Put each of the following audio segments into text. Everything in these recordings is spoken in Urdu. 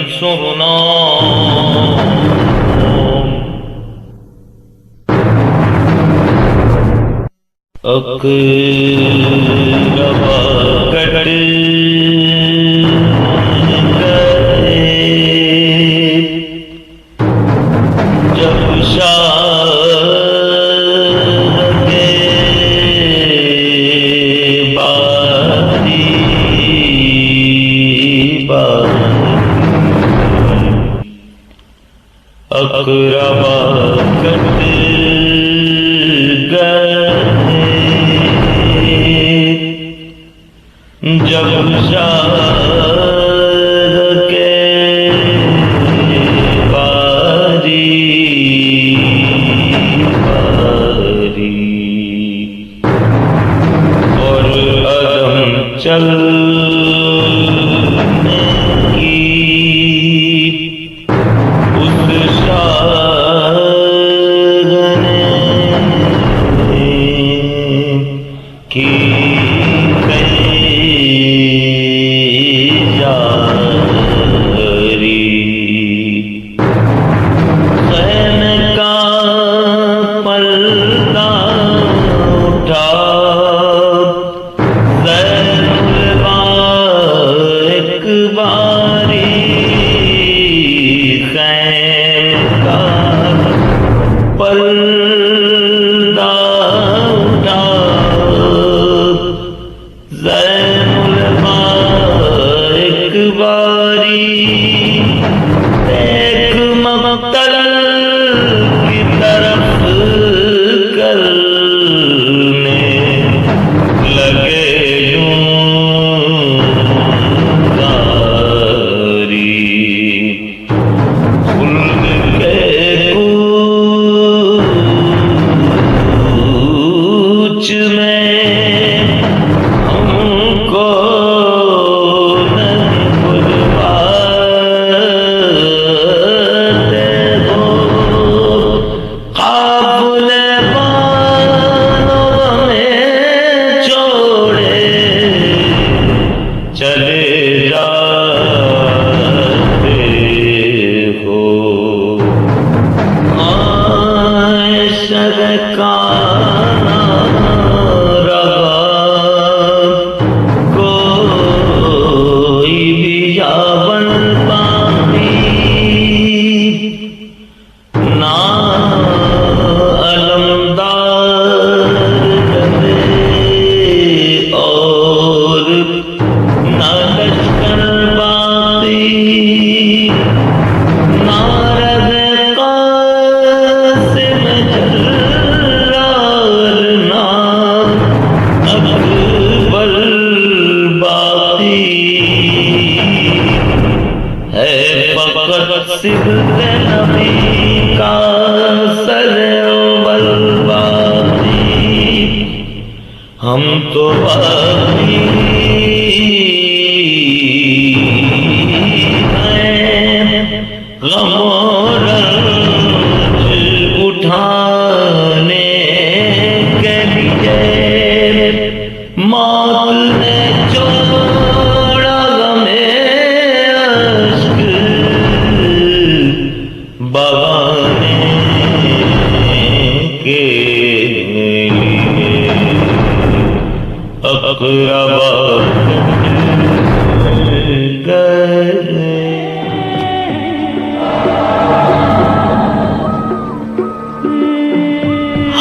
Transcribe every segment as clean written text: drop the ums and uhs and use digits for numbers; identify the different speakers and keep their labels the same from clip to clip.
Speaker 1: ينصرنا اقربا کٹ جب شاد کے باری اقربا کٹ گئے جب شاد کے باری اور عدم چلنے کی اس شاگنے کی ہم تو باقی ہیں غم و رنج اٹھانے کے لیے موت نے چھوڑا غم اشک بہانے کے اقربا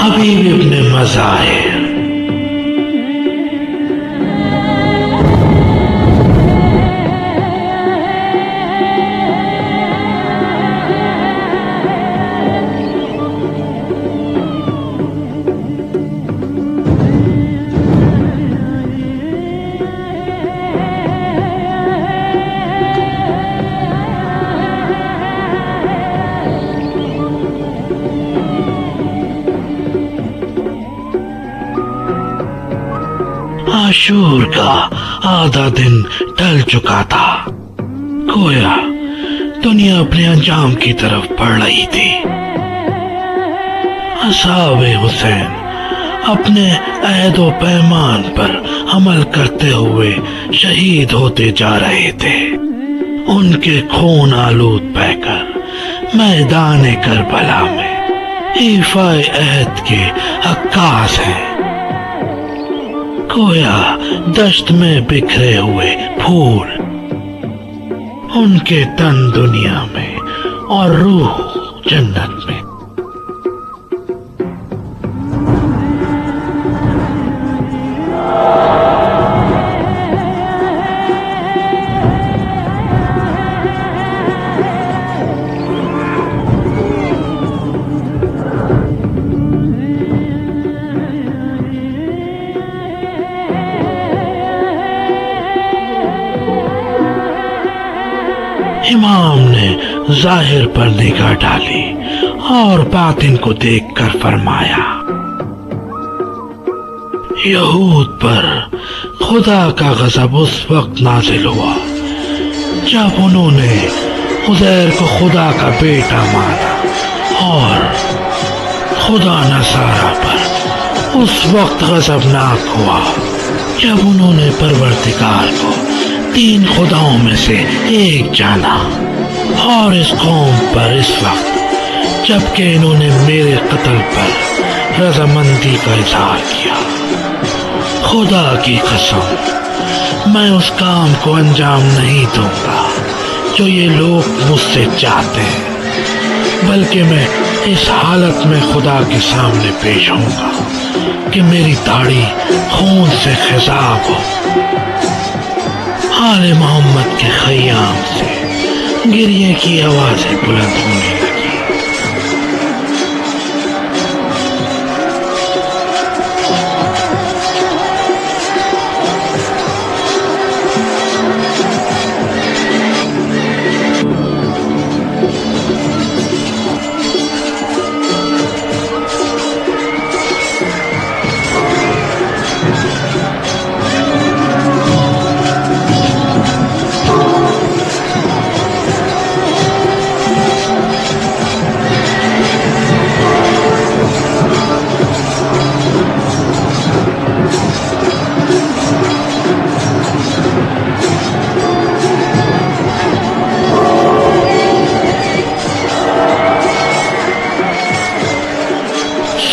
Speaker 2: حبیب ابن مظاہر عاشور کا آدھا دن ڈل چکا تھا، گویا دنیا اپنے انجام کی طرف بڑھ رہی تھی۔ اصحاب حسین اپنے عہد و پیمان پر عمل کرتے ہوئے شہید ہوتے جا رہے تھے، ان کے خون آلود بہ کر میدان کربلا میں ایفائے عہد کے عکاس ہیں. گویا دشت میں بکھرے ہوئے پھول، ان کے تن دنیا میں اور روح جنت میں. امام نے ظاہر پر نگاہ ڈالی اور باطن کو دیکھ کر فرمایا، یہود پر خدا کا غضب اس وقت نازل ہوا جب انہوں نے عزیر کو خدا کا بیٹا مانا، اور خدا نصارہ پر اس وقت غضبناک ہوا جب انہوں نے پروردگار کو 3 خداؤں میں سے ایک جانا، اور اس قوم پر اس وقت جبکہ انہوں نے میرے قتل پر رضامندی کا اظہار کیا. خدا کی قسم، میں اس کام کو انجام نہیں دوں گا جو یہ لوگ مجھ سے چاہتے ہیں، بلکہ میں اس حالت میں خدا کے سامنے پیش ہوں گا کہ میری داڑھی خون سے خضاب ہو. آل محمد کے خیام سے گریے کی آوازیں بلند ہونے لگی.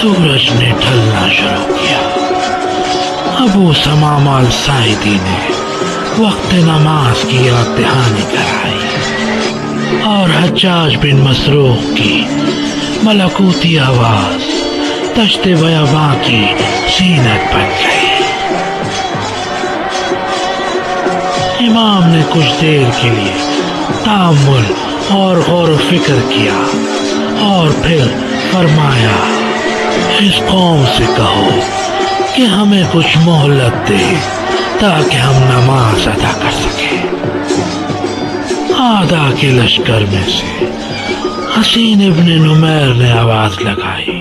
Speaker 2: سورج نے ڈھلنا شروع کیا. ابو ثمامہ الساعدی نے وقت نماز کی یاد دہانی کرائی اور حجاج بن مسروق کی ملکوتی آواز دشت بیاباں کی زینت بن گئی. امام نے کچھ دیر کے لیے تأمل اور غور و فکر کیا اور پھر فرمایا، اس قوم سے کہو کہ ہمیں کچھ مہلت دے تاکہ ہم نماز ادا کر سکیں. آدھا کے لشکر میں سے حسین ابن نمیر نے آواز لگائی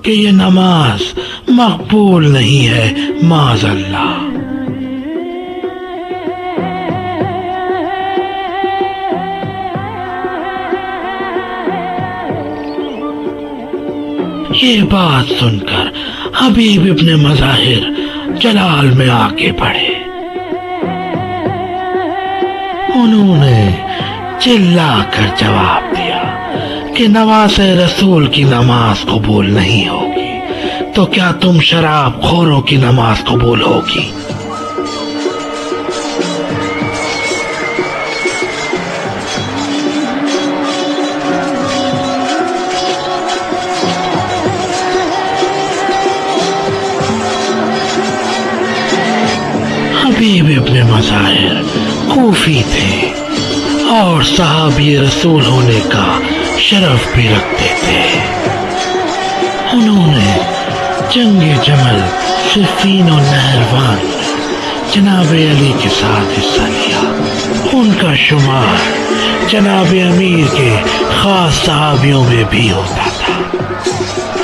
Speaker 2: کہ یہ نماز مقبول نہیں ہے معاذ اللہ. یہ بات سن کر حبیب ابن مظاہر جلال میں آگے بڑھے. انہوں نے چلا کر جواب دیا کہ نواز رسول کی نماز قبول نہیں ہوگی تو کیا تم شراب خوروں کی نماز قبول ہوگی؟ حبیب ابن مظاہر کوفی تھے اور صحابی رسول ہونے کا شرف بھی رکھتے تھے. انہوں نے جنگ جمل، صفین و نہروان جناب علی کے ساتھ حصہ لیا. ان کا شمار جناب امیر کے خاص صحابیوں میں بھی ہوتا تھا.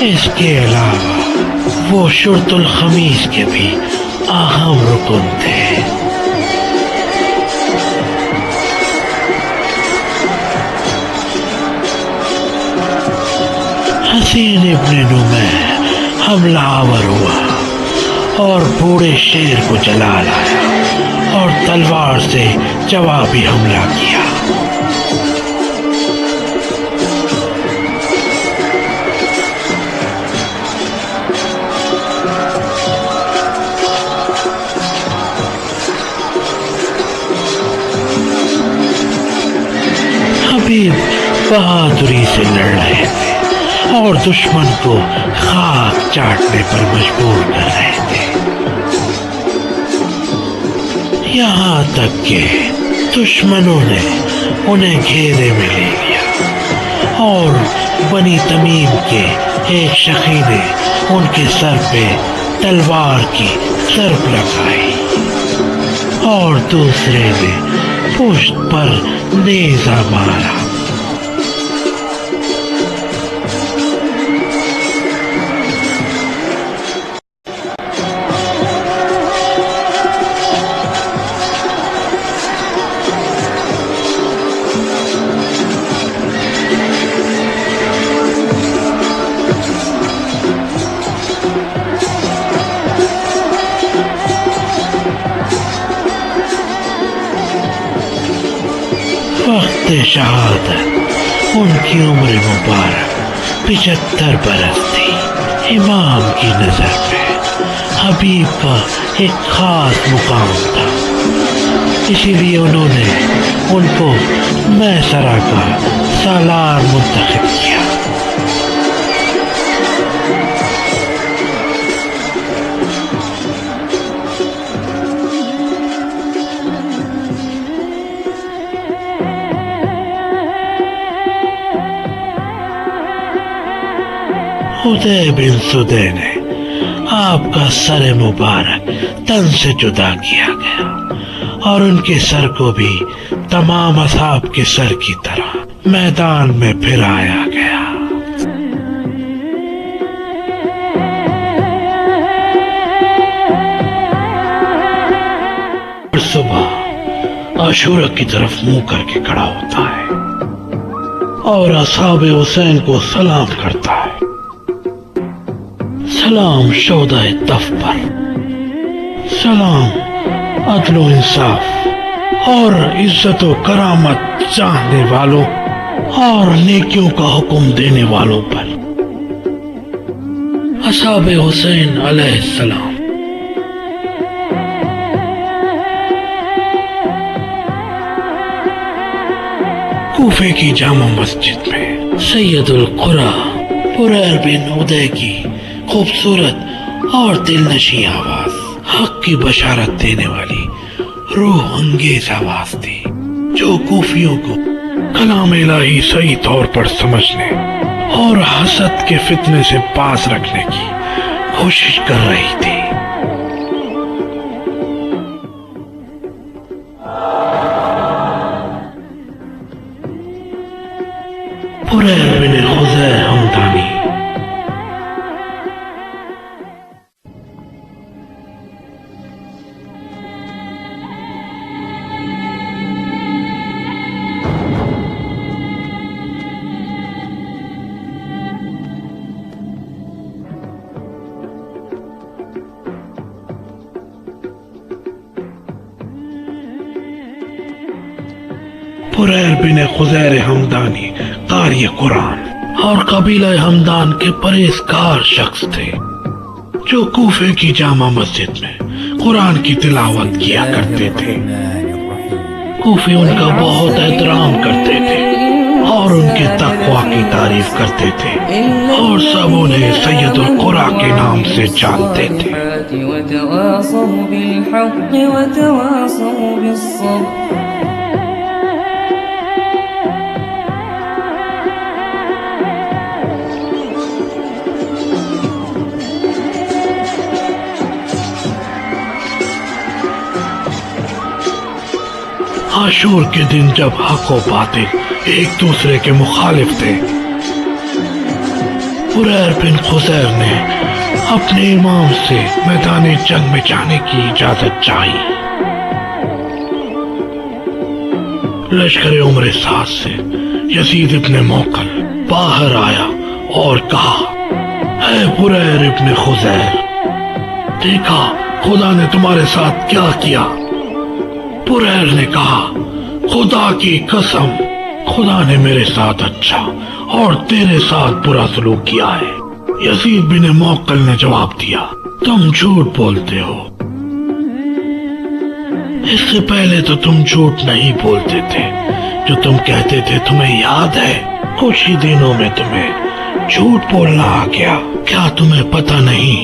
Speaker 2: اس کے علاوہ وہ شرط الخمیس کے بھی اہم رکن تھے. حسین ابن نمیر حملہ آور ہوا اور بوڑھے شیر کو جلا لایا. اور تلوار سے جوابی حملہ کیا۔ حبیب بہادری سے لڑ رہے تھے اور دشمن کو خاک چاٹنے پر مجبور کر رہے تھے، یہاں تک کہ دشمنوں نے انہیں گھیرے میں لے لیا اور بنی تمیم کے ایک شخی نے ان کے سر پہ تلوار کی ضرب لگائی اور دوسرے نے پشت پر نیزہ مارا۔ وقت شہادت ان کی عمر مبارک 75 برس تھی۔ امام کی نظر میں حبیب کا ایک خاص مقام تھا، اسی لیے انہوں نے ان کو میسرہ کا سالار منتخب کیا۔ خدے بن سدے نے آپ کا سر مبارک تن سے جدا کیا گیا اور ان کے سر کو بھی تمام اصحاب کے سر کی طرح میدان میں پھرایا گیا۔ صبح عاشورہ کی طرف منہ کر کے کھڑا ہوتا ہے اور اصحاب حسین کو سلام کرتا ہے۔ سلام شہداء تف پر، سلام عدل و انصاف اور عزت و کرامت چاہنے والوں اور نیکیوں کا حکم دینے والوں پر، اصحاب حسین علیہ السلام۔ کوفے کی جامع مسجد میں سید القرا پریر بن ادے کی خوبصورت اور دل نشیں آواز حق کی بشارت دینے والی روح انگیز آواز تھی، جو کوفیوں کو کلام الہی صحیح طور پر سمجھنے اور حسد کے فتنے سے باز رکھنے کی کوشش کر رہی تھی۔ پریر بن خزیر حمدانی پریر بن خزیر حمدانی قاری قرآن اور قبیلہ حمدان کے پرہیزگار شخص تھے، جو کوفے کی جامع مسجد میں قرآن کی تلاوت کیا کرتے تھے۔ کوفی ان کا بہت احترام کرتے تھے اور ان کے تقویٰ کی تعریف کرتے تھے اور سب انہیں سید القرا کے نام سے جانتے تھے۔
Speaker 3: وتواصوا بالحق وتواصوا بالصبر۔
Speaker 2: عاشور کے دن جب حق و باطل ایک دوسرے کے مخالف تھے، پریر بن خزیر نے اپنے امام سے میدان جنگ میں جانے کی اجازت چاہی۔ لشکر عمر سعد سے یزید ابن موکل باہر آیا اور کہا، اے پریر ابن خزیر، دیکھا خدا نے تمہارے ساتھ کیا کیا؟ بریر نے کہا خدا کی قسم خدا نے میرے ساتھ اچھا اور تیرے ساتھ برا سلوک کیا ہے۔ یزید بن موقل نے جواب دیا تم جھوٹ بولتے ہو، اس سے پہلے تو تم جھوٹ نہیں بولتے تھے، جو تم کہتے تھے تمہیں یاد ہے کچھ ہی دنوں میں تمہیں جھوٹ بولنا آ گیا۔ کیا تمہیں پتہ نہیں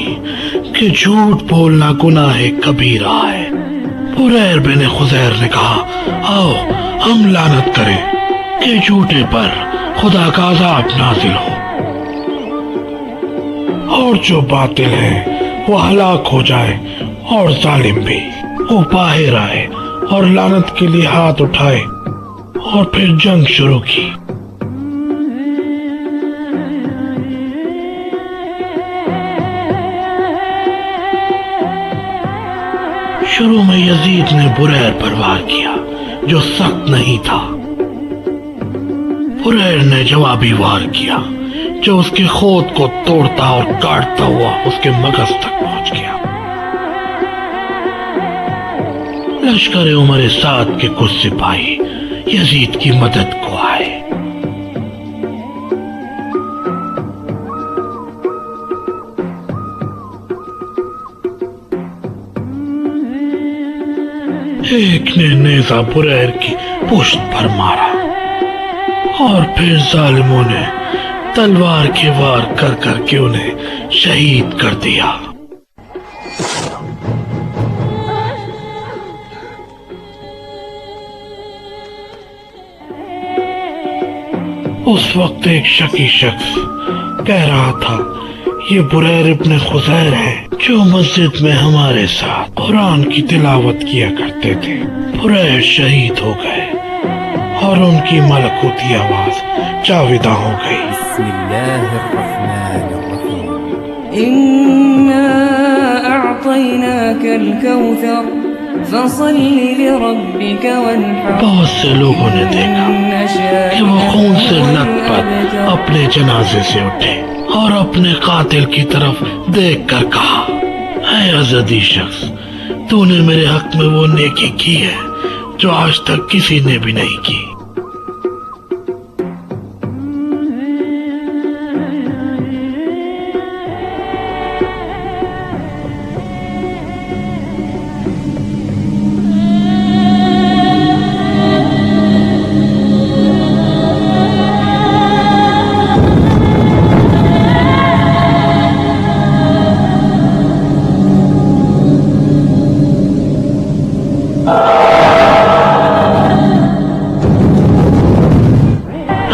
Speaker 2: کہ جھوٹ بولنا گناہ کبیرہ ہے؟ بریر بن خزیر نے کہا آؤ ہم لعنت کریں کہ جھوٹے پر خدا کا عذاب نازل ہو اور جو باطل ہے وہ ہلاک ہو جائے اور ظالم بھی۔ وہ باہر آئے اور لعنت کے لیے ہاتھ اٹھائے اور پھر جنگ شروع کی۔ شروع میں یزید نے بریر پر وار کیا جو سخت نہیں تھا۔ بریر نے جوابی وار کیا جو اس کے خود کو توڑتا اور کاٹتا ہوا اس کے مغز تک پہنچ گیا۔ لشکر عمر سعد کے کچھ سپاہی یزید کی مدد کو آئے۔ ایک نے نیزہ بریر کی پشت پر مارا اور پھر ظالموں نے تلوار کے وار کر کر کے انہیں شہید کر دیا۔ اس وقت ایک شکی شخص کہہ رہا تھا یہ بریر ابن خزیر ہے جو مسجد میں ہمارے ساتھ قرآن کی تلاوت کیا کرتے تھے۔ بریر شہید ہو گئے اور ان کی ملکوتی آواز جاویداں ہو گئی۔
Speaker 3: بسم اللہ الرحمن الرحیم انا اعطیناک الکوثر فصل لربک وانحر۔
Speaker 2: بہت سے لوگوں نے دیکھا کہ وہ خون سے لت پت اپنے جنازے سے اٹھے اور اپنے قاتل کی طرف دیکھ کر کہا اے ازدی شخص تو نے میرے حق میں وہ نیکی کی ہے جو آج تک کسی نے بھی نہیں کی۔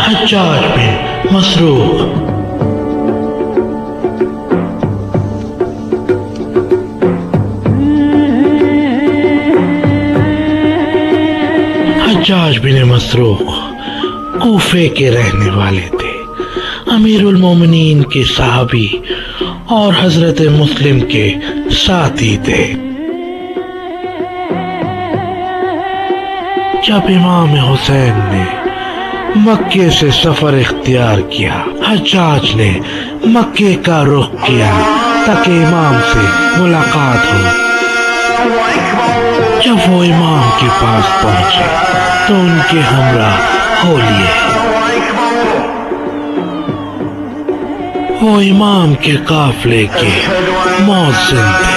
Speaker 2: حجاج بن مسروق حجاج بن مسروق کوفے کے رہنے والے تھے، امیر المومنین کے صحابی اور حضرت مسلم کے ساتھی تھے۔ جب امام حسین نے مکے سے سفر اختیار کیا، حجاج نے مکے کا رخ کیا تاکہ امام سے ملاقات ہو۔ جب وہ امام کے پاس پہنچے تو ان کے ہمراہ ہو لیے۔ وہ امام کے قافلے کے مؤذن تھے۔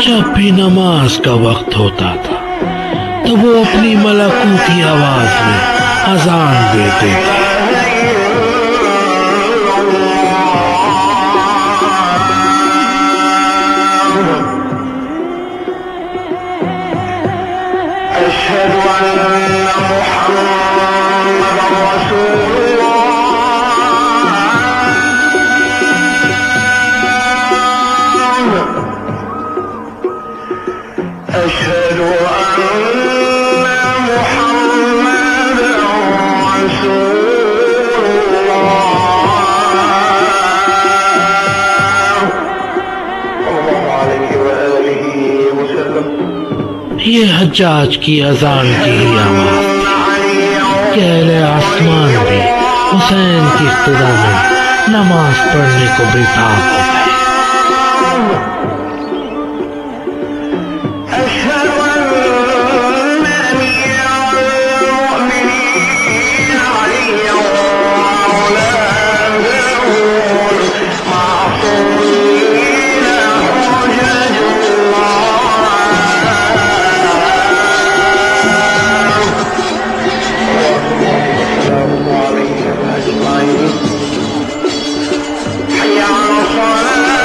Speaker 2: جب بھی نماز کا وقت ہوتا تھا تو وہ اپنی ملکوتی آواز میں اذان دیتے تھے۔ یہ حجاج کی اذان کی ہی آواز تھی کہ اہل آسمان بھی حسین کی اقتدا میں نماز پڑھنے کو بےتاب ہو گئے۔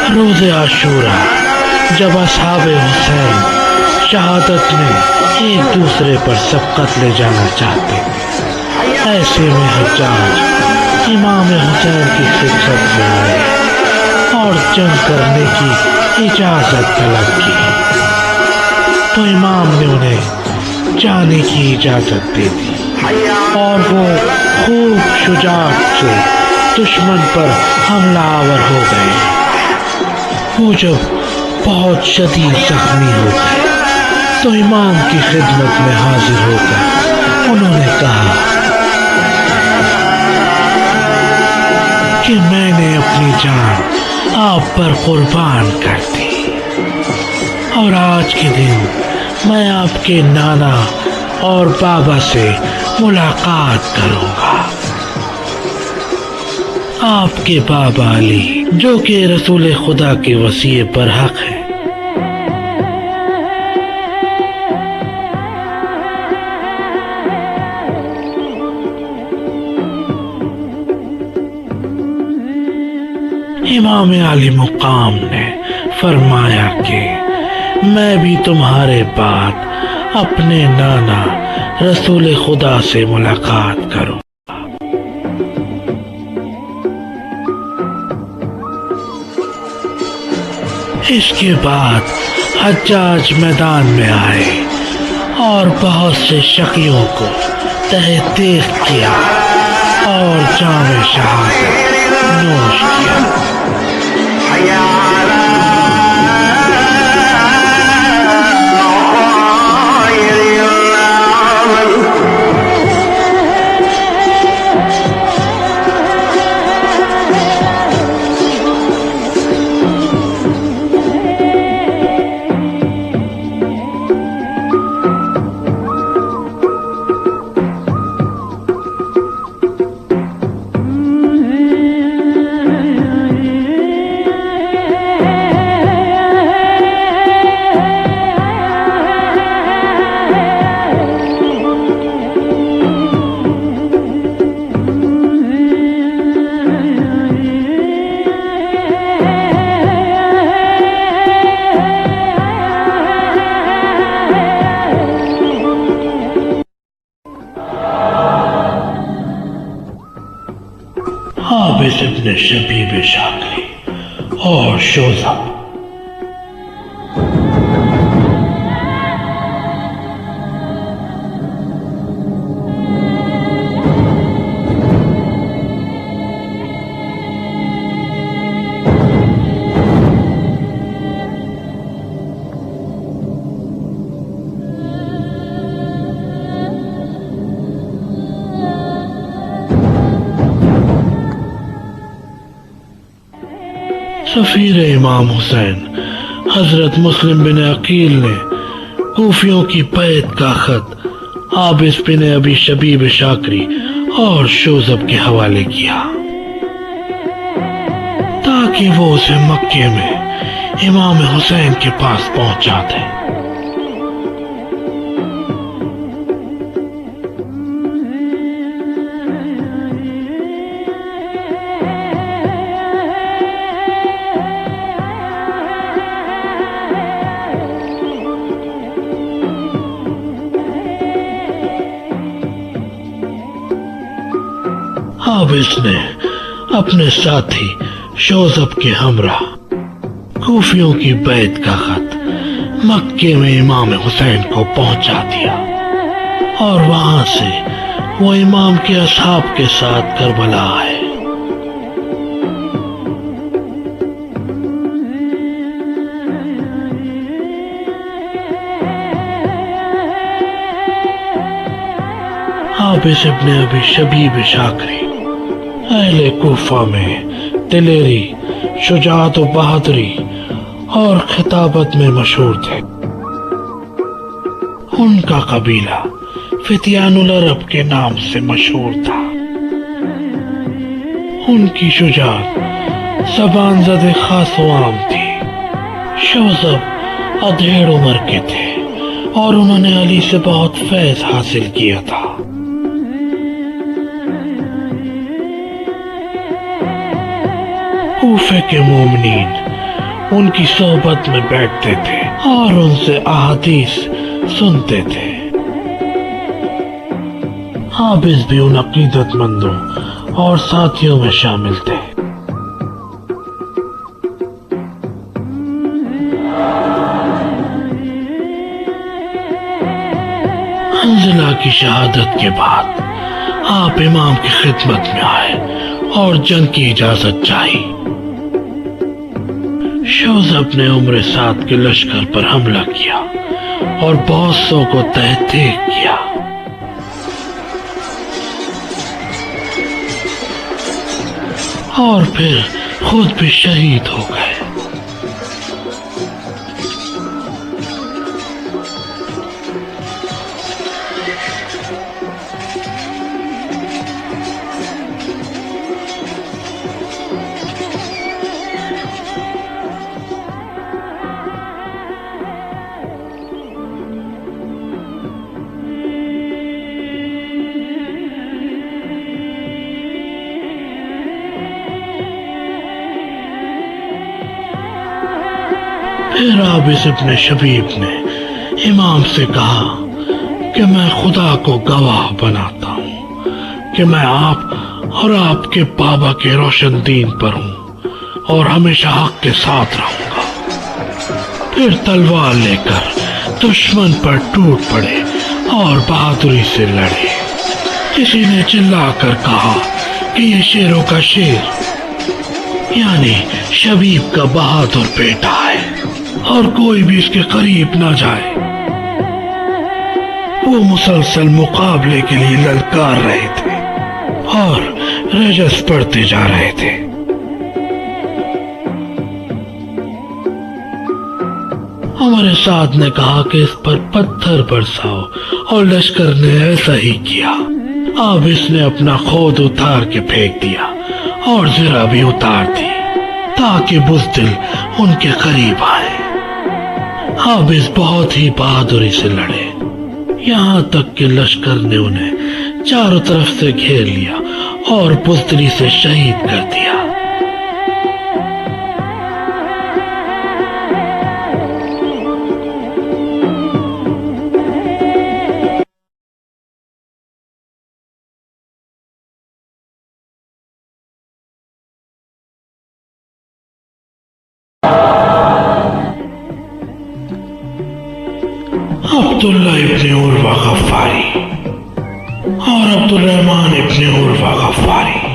Speaker 2: روز عاشورہ جب اصحاب حسین شہادت میں ایک دوسرے پر سبقت لے جانا چاہتے تھے، ایسے میں حجاج امام حسین کی خدمت میں آئے اور جنگ کرنے کی اجازت طلب کی، تو امام نے انہیں جانے کی اجازت دے دی اور وہ خوب شجاعت سے دشمن پر حملہ آور ہو گئے۔ وہ جب بہت شدید زخمی ہو گئے تو امام کی خدمت میں حاضر ہو کر انہوں نے کہا کہ میں نے اپنی جان آپ پر قربان کر دی، اور آج کے دن میں آپ کے نانا اور بابا سے ملاقات کروں گا۔ آپ کے بابا علی جو کہ رسول خدا کے وصیے پر حق ہے، امام علی مقام نے فرمایا کہ میں بھی تمہارے بعد اپنے نانا رسول خدا سے ملاقات کروں۔ اس کے بعد حجاج میدان میں آئے اور بہت سے شقیوں کو تہ تیغ کیا اور جام شہادت نوش کیا۔ حابس ابن شبیب شاکری اور شوذب۔ سفیر امام حسین حضرت مسلم بن عقیل نے کوفیوں کی بیعت کا خط حابس بن ابی شبیب شاکری اور شوذب کے حوالے کیا تاکہ وہ اسے مکے میں امام حسین کے پاس پہنچا دیں۔ حابس نے اپنے ساتھی شوذب کے ہمراہ کوفیوں کی بیعت کا خط مکے میں امام حسین کو پہنچا دیا اور وہاں سے وہ امام کے اصحاب کے ساتھ کربلا آئے۔ حابس ابن ابی شبیب شاکری اہل کوفہ میں دلیری، شجاعت و بہادری اور خطابت میں مشہور تھے۔ ان کا قبیلہ فتیان العرب کے نام سے مشہور تھا۔ ان کی شجاعت زبان زد خاص و عام تھی۔ شوذب ادھیڑ عمر کے تھے اور انہوں نے علی سے بہت فیض حاصل کیا تھا۔ کوفے کے مومنین ان کی صحبت میں بیٹھتے تھے اور ان سے احادیث سنتے تھے۔ حافظ بھی ان عقیدت مندوں اور ساتھیوں میں شامل تھے۔ حنظلہ کی شہادت کے بعد آپ امام کی خدمت میں آئے اور جنگ کی اجازت چاہی۔ شوذب نے عمر سعد کے لشکر پر حملہ کیا اور بہت سو کو تحت کیا۔ اور پھر خود بھی شہید ہو گئے۔ پھر عابس ابن شبیب نے امام سے کہا کہ میں خدا کو گواہ بناتا ہوں کہ میں آپ اور آپ کے بابا کے روشن دین پر ہوں اور ہمیشہ حق کے ساتھ رہوں گا۔ پھر تلوار لے کر دشمن پر ٹوٹ پڑے اور بہادری سے لڑے۔ کسی نے چلا کر کہا کہ یہ شیروں کا شیر یعنی شبیب کا بہادر بیٹا ہے اور کوئی بھی اس کے قریب نہ جائے۔ وہ مسلسل مقابلے کے لیے للکار رہے تھے اور رجس پڑھتے جا رہے تھے۔ ہمارے ساتھ نے کہا کہ اس پر پتھر برساؤ اور لشکر نے ایسا ہی کیا۔ اب اس نے اپنا خود اتار کے پھینک دیا اور زرہ بھی اتار دی تاکہ بزدل ان کے قریب آئے۔ حافظ بہت ہی بہادری سے لڑے، یہاں تک کہ لشکر نے انہیں چاروں طرف سے گھیر لیا اور بزدلی سے شہید کر دیا۔ عبداللہ ابن عروہ غفاری اور عبد الرحمن ابن عروہ غفاری۔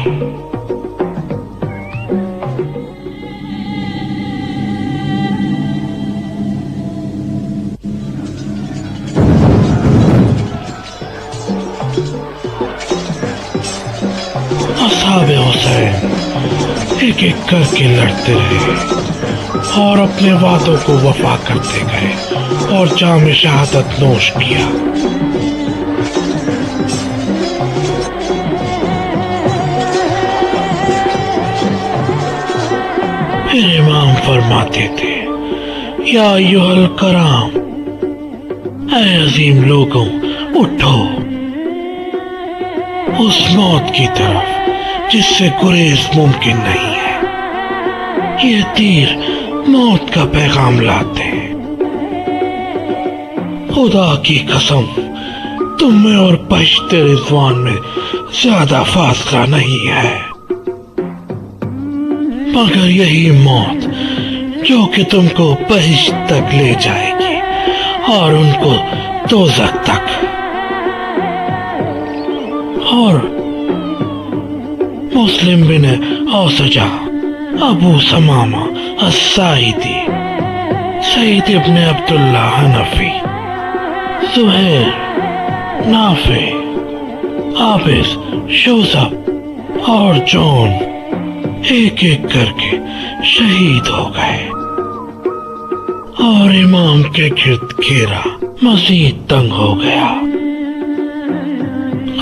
Speaker 2: اصحاب حسین ایک ایک کر کے لڑتے رہے اور اپنے وعدوں کو وفا کرتے گئے اور جام شہادت نوش کیا۔ پھر امام فرماتے تھے، یا ایھا الکرام، اے عظیم لوگوں اٹھو اس موت کی طرف جس سے گریز ممکن نہیں ہے۔ یہ تیر موت کا پیغام لاتے ہیں۔ خدا کی قسم تم میں اور بہشت رضوان میں زیادہ فاصلہ نہیں ہے، مگر یہی موت جو کہ تم کو بہشت تک لے جائے گی اور ان کو دوزخ تک۔ اور مسلم بن اوسجہ، ابو ثمامہ الساعدی، سعید ابن عبداللہ حنفی، زہیر، نافع، حافظ، شوذب اور جون ایک ایک کر کے شہید ہو گئے اور امام کے گرد گھیرا مزید تنگ ہو گیا۔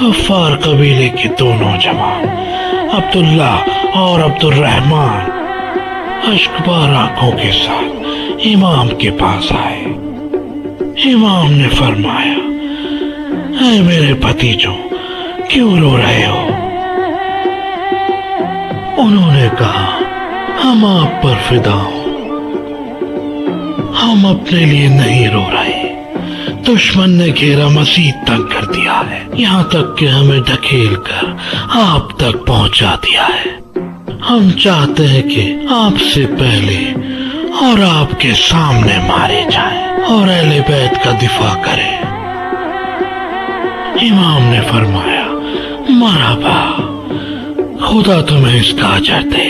Speaker 2: غفار قبیلے کے دو نوجوان عبداللہ اور عبد الرحمن اشکبار آنکھوں کے ساتھ امام کے پاس آئے۔ امام نے فرمایا، اے میرے بھتیجوں، کیوں رو رہے ہو؟ انہوں نے کہا، ہم آپ پر فدا ہوں، ہم اپنے لیے نہیں رو رہے، دشمن نے گھیرا مزید تنگ کر دیا ہے، یہاں تک کہ ہمیں ڈھکیل کر آپ تک پہنچا دیا ہے۔ ہم چاہتے ہیں کہ آپ سے پہلے اور آپ کے سامنے مارے جائیں اور اہل بیت کا دفاع کریں۔ امام نے فرمایا، مرحبا، خدا تمہیں اس کا اجر دے،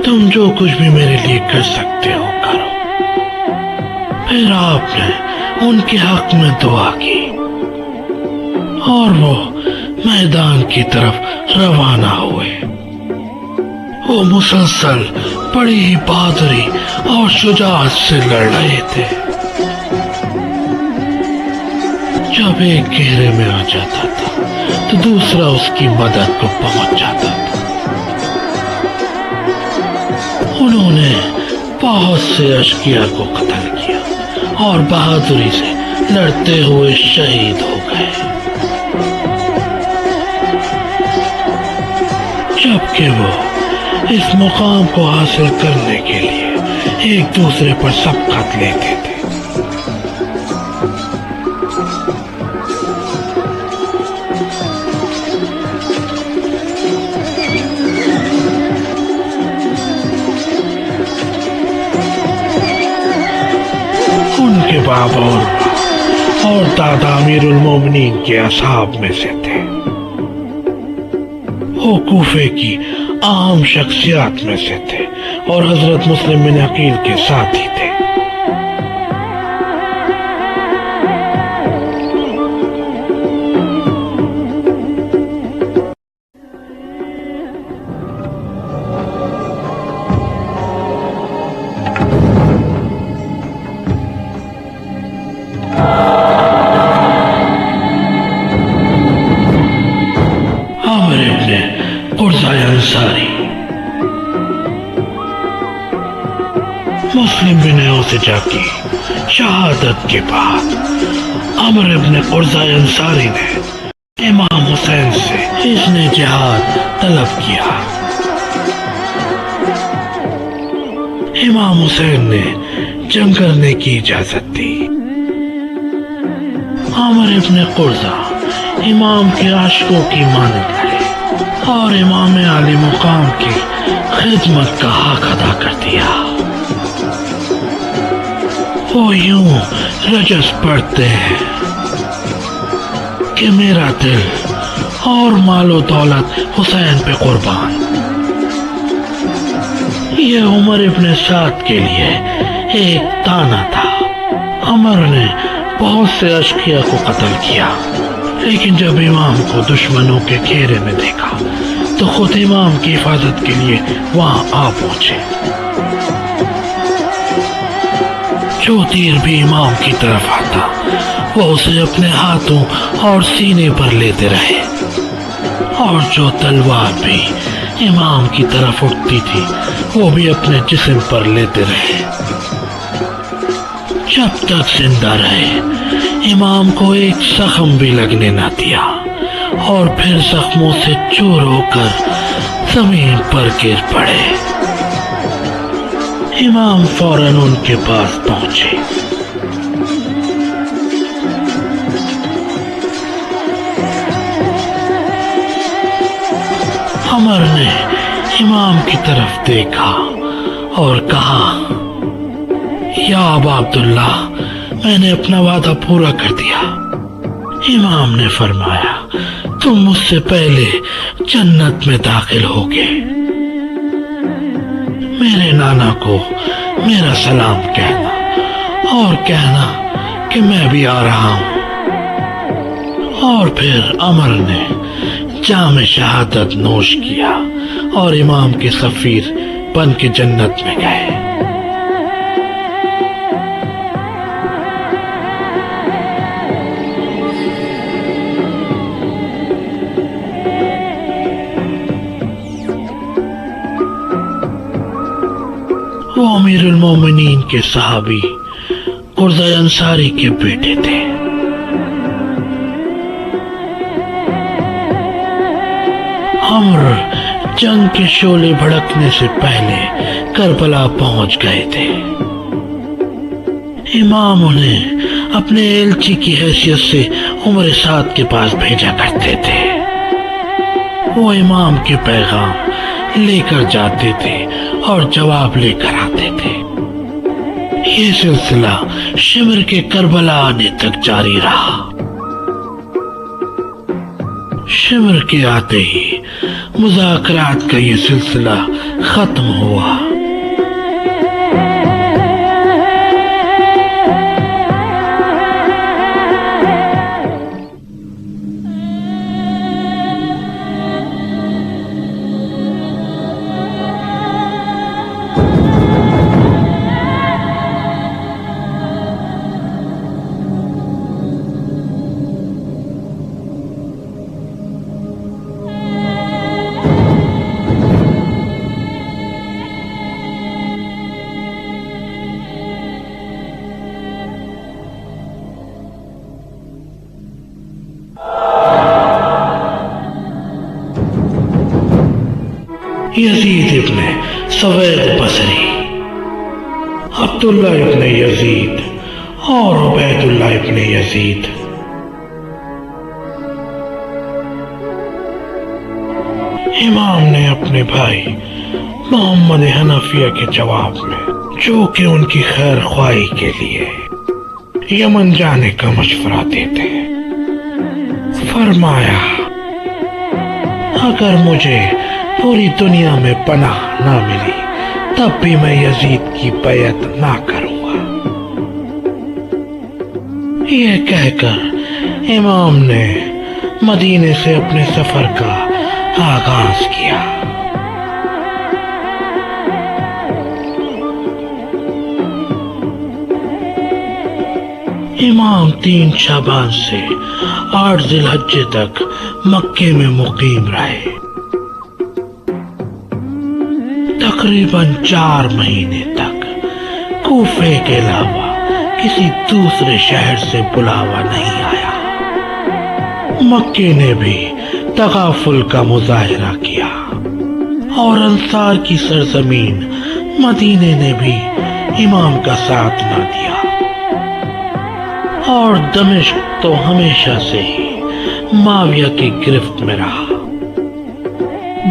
Speaker 2: تم جو کچھ بھی میرے لیے کر سکتے ہو کرو۔ پھر آپ نے ان کے حق میں دعا کی اور وہ میدان کی طرف روانہ ہوئے۔ وہ مسلسل بڑی ہی بہادری اور شجاعت سے لڑ رہے تھے۔ جب ایک گھیرے میں آ جاتا تھا تو دوسرا اس کی مدد کو پہنچ جاتا تھا۔ انہوں نے بہت سے اشقیاء کو قتل کیا اور بہادری سے لڑتے ہوئے شہید ہو گئے، جبکہ وہ اس مقام کو حاصل کرنے کے لیے ایک دوسرے پر سبقت لیتے تھے۔ ان کے بابا اور دادا امیر المومنین کے اصحاب میں سے تھے۔ وہ کوفے کی اہم شخصیات میں سے تھے اور حضرت مسلم بن عقیل کے ساتھی تھے۔ انصاری مسلم بن اوسجا کی شہادت کے بعد عمر ابن قرظہ انصاری نے امام حسین سے اذن جہاد طلب کیا۔ امام حسین نے جنگ کرنے کی اجازت دی۔ عمر ابن قرظہ امام کے عاشقوں کی مانند لڑے اور امام عالی مقام کی خدمت کا حق ادا کر دیا۔ وہ یوں رجس پڑھتے ہیں کہ میرا دل اور مال و دولت حسین پہ قربان۔ یہ عمر ابن سعد کے لیے ایک تانا تھا۔ عمر نے بہت سے اشقیاء کو قتل کیا، لیکن جب امام کو دشمنوں کے گھیرے میں دیکھا تو خود امام کی حفاظت کے لیے وہاں آ پہنچے۔ جو تیر بھی امام کی طرف آتا وہ اسے اپنے ہاتھوں اور سینے پر لیتے رہے، اور جو تلوار بھی امام کی طرف اٹھتی تھی وہ بھی اپنے جسم پر لیتے رہے۔ جب تک زندہ رہے امام کو ایک زخم بھی لگنے نہ دیا، اور پھر زخموں سے چور ہو کر زمین پر گر پڑے۔ امام فوراً ان کے پاس پہنچے۔ عمر نے امام کی طرف دیکھا اور کہا، یا ابا عبداللہ، میں نے اپنا وعدہ پورا کر دیا۔ امام نے فرمایا، تم مجھ سے پہلے جنت میں داخل ہوگے۔ میرے نانا کو میرا سلام کہنا اور کہنا کہ میں بھی آ رہا ہوں۔ اور پھر عمر نے جام شہادت نوش کیا اور امام کے سفیر بن کے جنت میں گئے۔ وہ امیر المومنین کے صحابی قرظہ انصاری کے بیٹے تھے۔ عمر جنگ کے شعلے بھڑکنے سے پہلے کربلا پہنچ گئے تھے۔ امام انہیں اپنے ایلچی کی حیثیت سے عمر سعد کے پاس بھیجا کرتے تھے۔ وہ امام کے پیغام لے کر جاتے تھے اور جواب لے کر آتے تھے۔ یہ سلسلہ شمر کے کربلا آنے تک جاری رہا۔ شمر کے آتے ہی مذاکرات کا یہ سلسلہ ختم ہوا۔ یزید ابن سوید بصری، عبداللہ ابن یزید اور عبید اللہ ابن یزید۔ امام نے اپنے بھائی محمد حنفیہ کے جواب میں، جو کہ ان کی خیر خواہی کے لیے یمن جانے کا مشورہ دیتے، فرمایا اگر مجھے پوری دنیا میں پناہ نہ ملی تب بھی میں یزید کی بیعت نہ کروں گا۔ یہ کہہ کر امام نے مدینے سے اپنے سفر کا آغاز کیا۔ امام 3 شعبان سے 8 ذی الحجہ تک مکے میں مقیم رہے۔ تقریباً 4 مہینے تک کوفے کے علاوہ کسی دوسرے شہر سے بلاوا نہیں آیا۔ مکے نے بھی تغافل کا مظاہرہ کیا اور انصار کی سرزمین مدینے نے بھی امام کا ساتھ نہ دیا، اور دمشق تو ہمیشہ سے ہی معاویہ کی گرفت میں رہا۔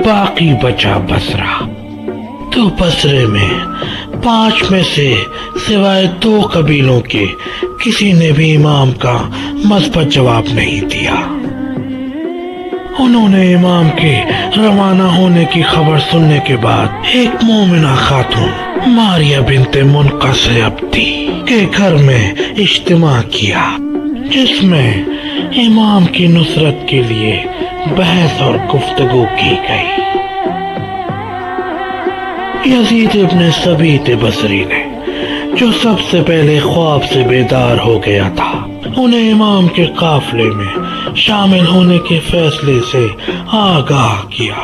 Speaker 2: باقی بچا بصرہ، تو بصرے میں 5 میں سے سوائے 2 قبیلوں کے کسی نے بھی امام کا مثبت جواب نہیں دیا۔ انہوں نے امام کے روانہ ہونے کی خبر سننے کے بعد ایک مومنہ خاتون ماریہ بنت منقص عبدی کے گھر میں اجتماع کیا، جس میں امام کی نصرت کے لیے بحث اور گفتگو کی گئی۔ یزید ابن ثبیت بصری نے، جو سب سے پہلے خواب سے بیدار ہو گیا تھا، انہیں امام کے قافلے میں شامل ہونے کے فیصلے سے آگاہ کیا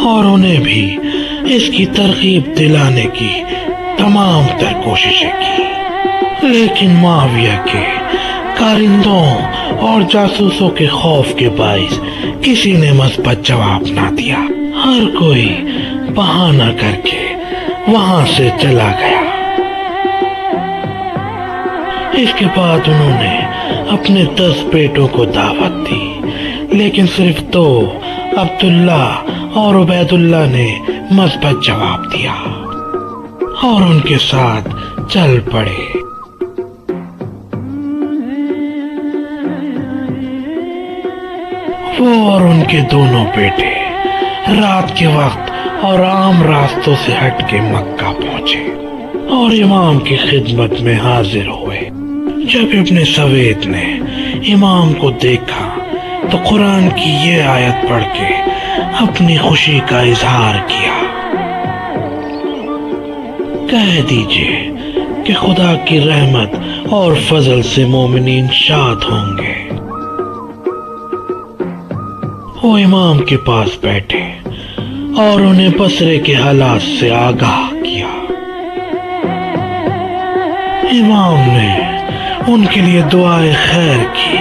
Speaker 2: اور انہیں بھی اس کی ترغیب دلانے کی تمام تر کوششیں کی، لیکن معاویہ کے کارندوں اور جاسوسوں کے خوف کے باعث کسی نے مثبت جواب نہ دیا۔ ہر کوئی بہانہ کر کے وہاں سے چلا گیا۔ اس کے بعد انہوں نے اپنے 10 بیٹوں کو دعوت دی، لیکن صرف 2 عبداللہ اور عبید اللہ نے مثبت جواب دیا اور ان کے ساتھ چل پڑے۔ وہ اور ان کے دونوں بیٹے رات کے وقت اور عام راستوں سے ہٹ کے مکہ پہنچے اور امام کی خدمت میں حاضر ہوئے۔ جب ابن سوید نے امام کو دیکھا تو قرآن کی یہ آیت پڑھ کے اپنی خوشی کا اظہار کیا۔ کہہ دیجئے کہ خدا کی رحمت اور فضل سے مومنین شاد ہوں گے۔ وہ امام کے پاس بیٹھے اور انہیں بصرے کے حالات سے آگاہ کیا۔ امام نے ان کے لیے دعائے خیر کی۔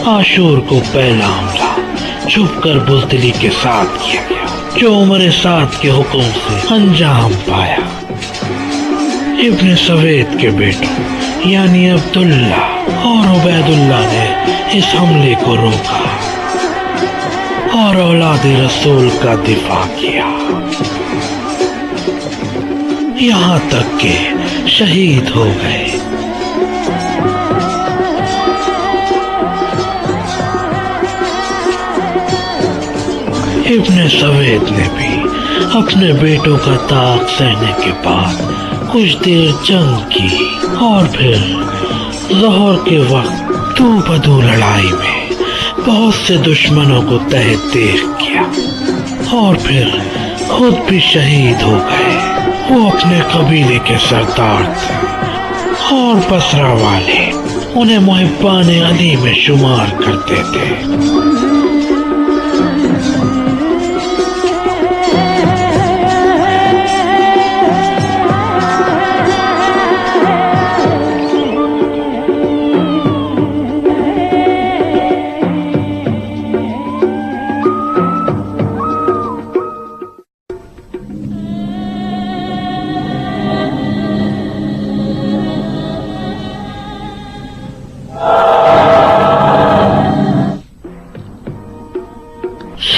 Speaker 2: عاشور کو پہلا حملہ چھپ کر بزدلی کے ساتھ کیا گیا، جو عمر سعد کے حکم سے انجام پایا۔ ابن سوید کے بیٹوں یعنی عبداللہ اور عبید اللہ نے اس حملے کو روکا اور اولاد رسول کا دفاع کیا، یہاں تک کہ شہید ہو گئے۔ ابن سوید نے بھی اپنے بیٹوں کا طاق سہنے کے بعد کچھ دیر جنگ کی اور پھر ظہر کے وقت دو بدو لڑائی میں بہت سے دشمنوں کو تحت دیکھ کیا اور پھر خود بھی شہید ہو گئے۔ وہ اپنے قبیلے کے سردار تھے اور بصرہ والے انہیں محبان علی میں شمار کرتے تھے۔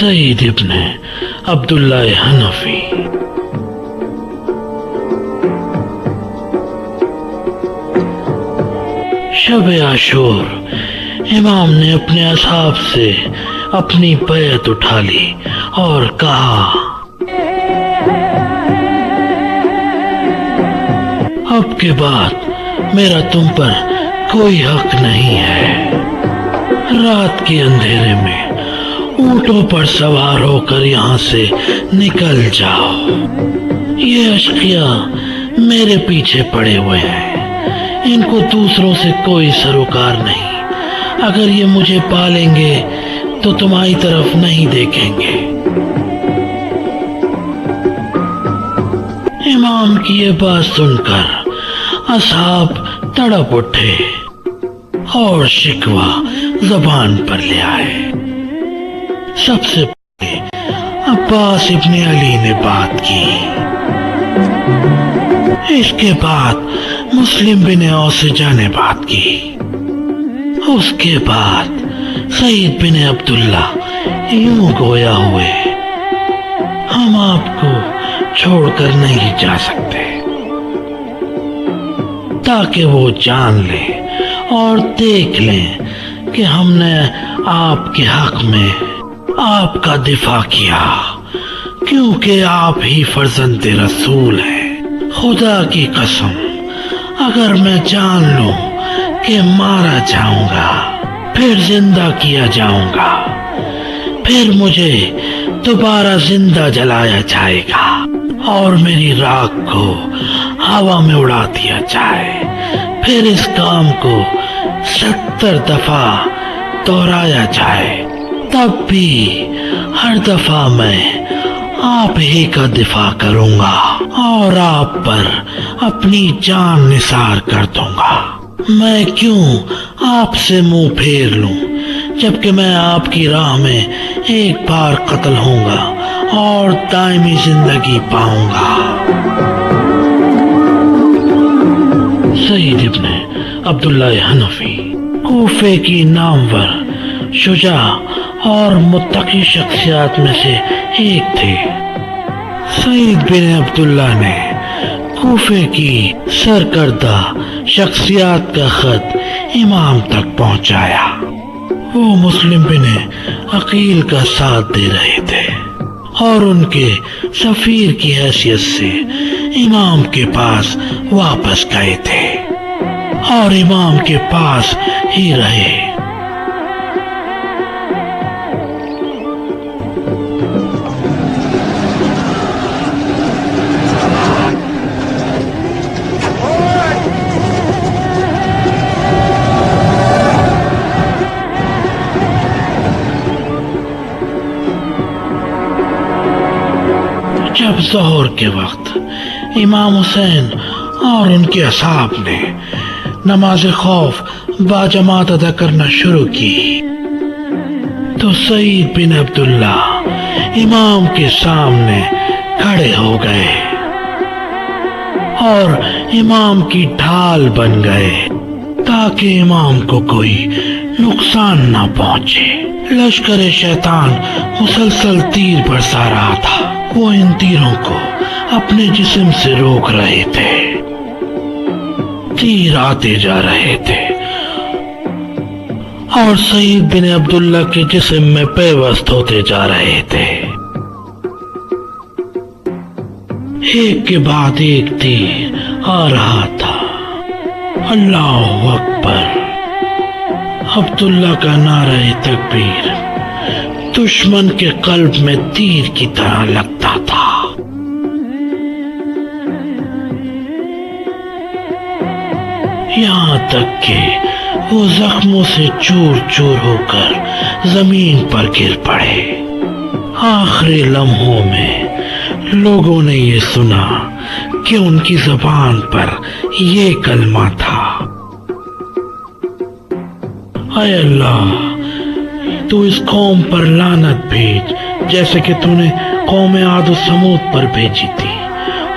Speaker 2: سعید ابن عبداللہ حنفی۔ شب عاشور امام نے اپنے اصحاب سے اپنی بیعت اٹھا لی اور کہا، اب کے بعد میرا تم پر کوئی حق نہیں ہے۔ رات کے اندھیرے میں اونٹوں پر سوار ہو کر یہاں سے نکل جاؤ۔ یہ اشقیاء میرے پیچھے پڑے ہوئے ہیں، ان کو دوسروں سے کوئی سروکار نہیں۔ اگر یہ مجھے پالیں گے تو تمہاری طرف نہیں دیکھیں گے۔ امام کی یہ بات سن کر اصحاب تڑپ اٹھے اور شکوہ زبان پر لے آئے۔ سب سے پہلے عباس ابن علی نے بات کی، اس کے بعد مسلم بن اوسجہ نے بات کی، اس کے بعد سعید بن عبداللہ یوں گویا ہوئے، ہم آپ کو چھوڑ کر نہیں جا سکتے، تاکہ وہ جان لیں اور دیکھ لیں کہ ہم نے آپ کے حق میں آپ کا دفاع کیا، کیونکہ آپ ہی فرزند رسول ہیں۔ خدا کی قسم، اگر میں جان لوں کہ مارا جاؤں گا پھر زندہ کیا جاؤں گا، پھر مجھے دوبارہ زندہ جلایا جائے گا اور میری راکھ کو ہوا میں اڑا دیا جائے، پھر اس کام کو 70 دفعہ دہرایا جائے، تب بھی ہر دفعہ میں آپ ہی کا دفاع کروں گا اور آپ پر اپنی جان نثار کر دوں گا۔ میں کیوں آپ سے منہ پھیر لوں جبکہ میں آپ کی راہ میں ایک بار قتل ہوں گا اور دائمی زندگی پاؤں گا۔ سعید ابن عبداللہ حنفی کوفے کی نامور، شجاع اور متقی شخصیات میں سے ایک تھے۔ سعید بن عبداللہ نے کوفے کی سرکردہ شخصیات کا خط امام تک پہنچایا۔ وہ مسلم بن عقیل کا ساتھ دے رہے تھے اور ان کے سفیر کی حیثیت سے امام کے پاس واپس گئے تھے اور امام کے پاس ہی رہے۔ جب ظہر کے وقت امام حسین اور ان کے اصحاب نے نماز خوف باجماعت ادا کرنا شروع کی تو سعید بن عبداللہ امام کے سامنے کھڑے ہو گئے اور امام کی ڈھال بن گئے تاکہ امام کو کوئی نقصان نہ پہنچے۔ لشکر شیطان مسلسل تیر برسا رہا تھا۔ وہ ان تیروں کو اپنے جسم سے روک رہے تھے۔ تیر آتے جا رہے تھے اور سعید بن عبداللہ کے جسم میں پیوست ہوتے جا رہے تھے۔ ایک کے بعد ایک تیر آ رہا تھا۔ اللہ اکبر! عبداللہ کا نعرہ تکبیر دشمن کے قلب میں تیر کی طرح لگتا تھا۔ یہاں تک کہ وہ زخموں سے چور چور ہو کر زمین پر گر پڑے۔ آخری لمحوں میں لوگوں نے یہ سنا کہ ان کی زبان پر یہ کلمہ تھا، اے اللہ تو اس قوم پر لعنت بھیج جیسے کہ تو نے قوم عاد و سمود پر بھیجی تھی،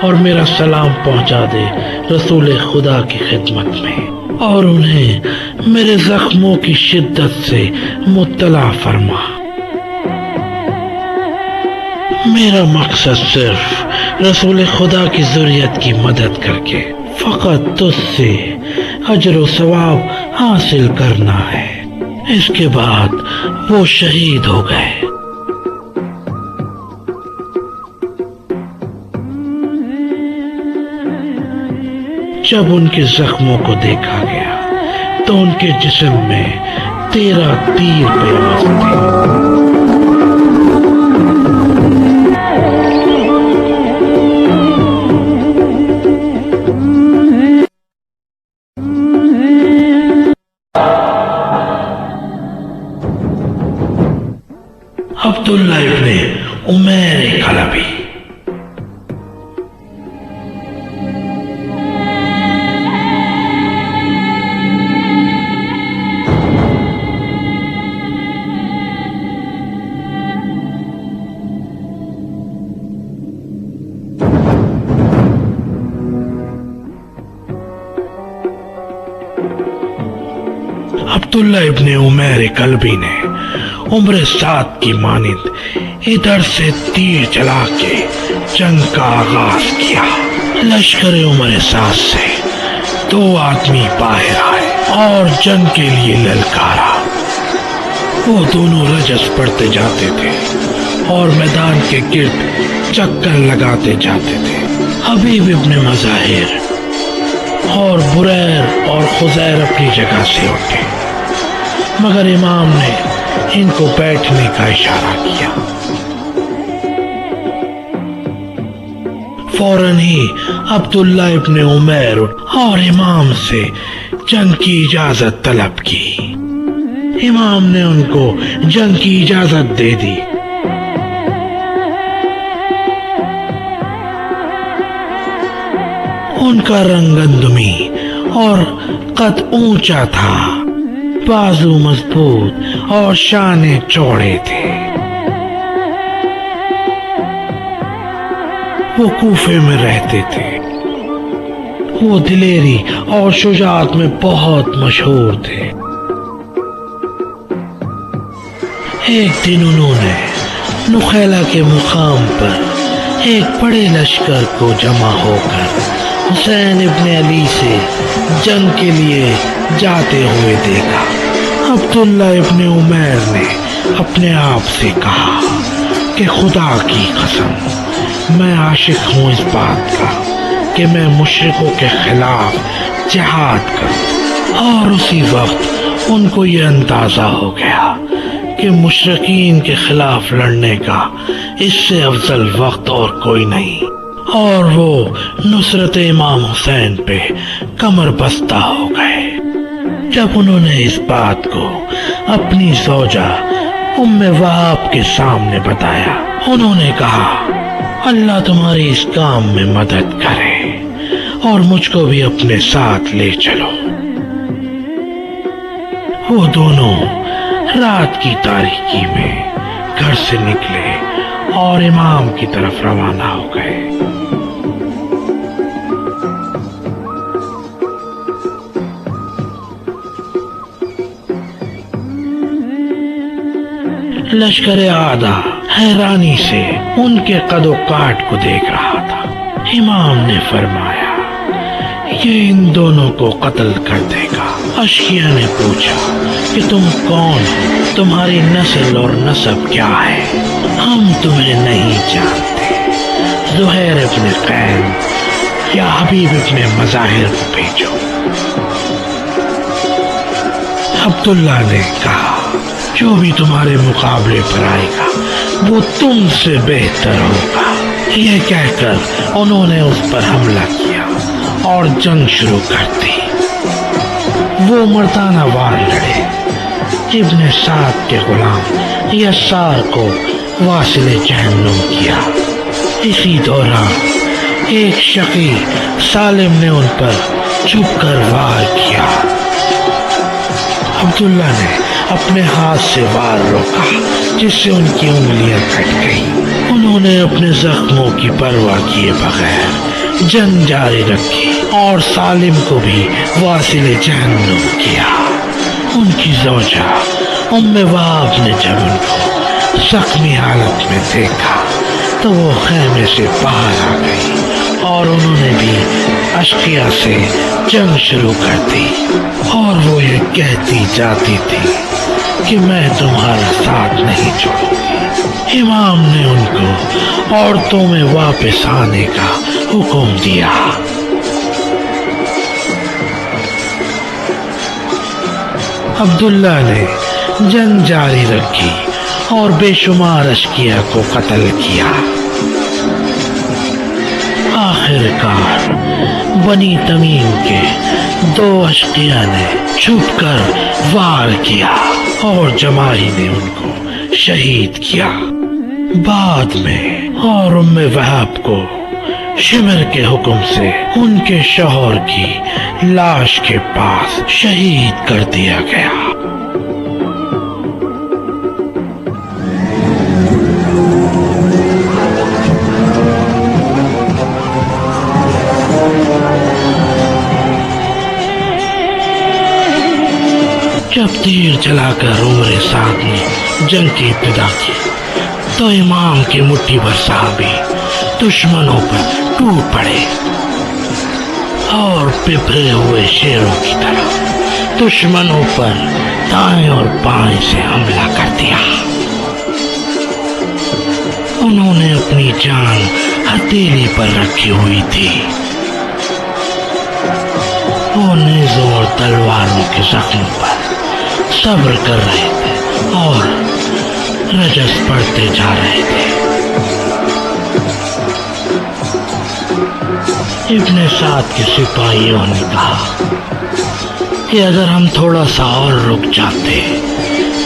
Speaker 2: اور میرا سلام پہنچا دے رسول خدا کی خدمت میں، اور انہیں میرے زخموں کی شدت سے مطلع فرما۔ میرا مقصد صرف رسول خدا کی ذریت کی مدد کر کے فقط تجھ سے اجر و ثواب حاصل کرنا ہے۔ اس کے بعد وہ شہید ہو گئے۔ جب ان کے زخموں کو دیکھا گیا تو ان کے جسم میں 13 تیر پیوست تھے۔ عبداللہ ابن عمیر کلبی عبداللہ ابن عمیر کلبی نے عمر سعد کی مانند ادھر سے تیر چلا کے جنگ کا آغاز کیا۔ لشکر عمر سعد سے 2 آدمی باہر آئے اور جنگ کے لیے للکارا۔ وہ دونوں رجس پڑھتے جاتے تھے اور میدان کے گرد چکر لگاتے جاتے تھے۔ حبیب ابن مظاہر اور بریر اور خزیر اپنی جگہ سے اٹھے، مگر امام نے ان کو بیٹھنے کا اشارہ کیا۔ فوراً ہی عبداللہ ابن عمیر اور امام سے جنگ کی اجازت طلب کی۔ امام نے ان کو جنگ کی اجازت دے دی۔ ان کا رنگ گندمی اور قد اونچا تھا، بازو مضبوط اور شانے چوڑے تھے۔ وہ کوفے میں رہتے تھے۔ وہ دلیری اور شجاعت میں بہت مشہور تھے۔ ایک دن انہوں نے نخیلہ کے مقام پر ایک بڑے لشکر کو جمع ہو کر حسین ابن علی سے جنگ کے لیے جاتے ہوئے دیکھا۔ عبداللہ ابن عمیر نے اپنے آپ سے کہا کہ خدا کی قسم میں عاشق ہوں اس بات کا کہ میں مشرکوں کے خلاف جہاد کروں، اور اسی وقت ان کو یہ اندازہ ہو گیا کہ مشرکین کے خلاف لڑنے کا اس سے افضل وقت اور کوئی نہیں، اور وہ نصرت امام حسین پہ کمر بستہ ہو گئے۔ جب انہوں نے اس بات کو اپنی زوجہ ام وہاب کے سامنے بتایا، انہوں نے کہا اللہ تمہاری اس کام میں مدد کرے اور مجھ کو بھی اپنے ساتھ لے چلو۔ وہ دونوں رات کی تاریکی میں گھر سے نکلے اور امام کی طرف روانہ ہو گئے۔ لشکر اعداء حیرانی سے ان کے قد و کاٹ کو دیکھ رہا تھا۔ امام نے فرمایا یہ ان دونوں کو قتل کر دے گا۔ اشقیہ نے پوچھا کہ تم کون ہو، تمہاری نسل اور نسب کیا ہے؟ ہم تمہیں نہیں جانتے۔ زہیر ابن قین یا حبیب ابن مظاہر کو بھیجو۔ عبداللہ نے کہا جو بھی تمہارے مقابلے پر آئے گا وہ تم سے بہتر ہوگا۔ یہ کہہ کر انہوں نے اس پر حملہ کیا اور جنگ شروع کر دی۔ وہ مردانہ وار لڑے۔ ابن سعد کے غلام یسار کو واصل جہنم کیا۔ اسی دوران ایک شقی سالم نے ان پر چھپ کر وار کیا۔ عبداللہ نے اپنے ہاتھ سے وار روکا جس سے ان کی انگلیاں کٹ گئیں۔ انہوں نے اپنے زخموں کی پرواہ کیے بغیر جنگ جاری رکھی اور سالم کو بھی واصل جہنم کیا۔ ان کی زوجہ ام وہاب نے جب ان کو زخمی حالت میں دیکھا تو وہ خیمے سے باہر آ گئی اور انہوں نے بھی اشقیہ سے جنگ شروع کر دی، اور وہ یہ کہتی جاتی تھی کہ میں تمہارا ساتھ نہیں چھوڑوں گی۔ امام نے ان کو عورتوں میں واپس آنے کا حکم دیا۔ عبداللہ نے جنگ جاری رکھی اور بے شمار اشقیہ کو قتل کیا۔ آخر کار بنی تمیم کے 2 اشقیہ نے چھپ کر وار کیا اور جماعی نے ان کو شہید کیا۔ بعد میں اور ام وہاب کو شمر کے حکم سے ان کے شوہر کی لاش کے پاس شہید کر دیا گیا۔ جب تیر چلا کر عمر سعد نے جنگ کی ابتدا کی تو امام کے مٹھی بھر صحابی دشمنوں پر ٹوٹ پڑے اور بپھرے ہوئے شیروں کی طرح دشمنوں پر دائیں اور بائیں سے حملہ کر دیا۔ انہوں نے اپنی جان ہتھیلی پر رکھی ہوئی تھی۔ وہ نیزوں اور تلواروں کے زخموں پر صبر کر رہے تھے اور رجس پڑھتے جا رہے تھے۔ ابن سعد کے سپاہیوں نے کہا کہ اگر ہم تھوڑا سا اور رک جاتے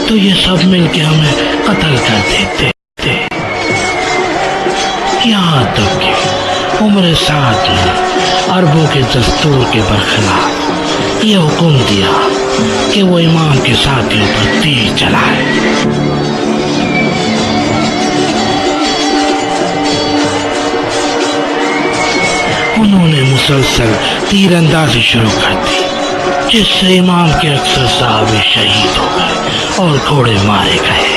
Speaker 2: تو یہ سب مل کے ہمیں قتل کر دیتے۔ یہاں تک کہ عمر سعد نے عربوں کے دستور کے برخلاف یہ حکم دیا کہ وہ امام کے ساتھیوں پر تیر چلائے۔ انہوں نے مسلسل تیر اندازی شروع کر دی، جس سے امام کے اکثر صحابہ شہید ہو گئے اور گھوڑے مارے گئے۔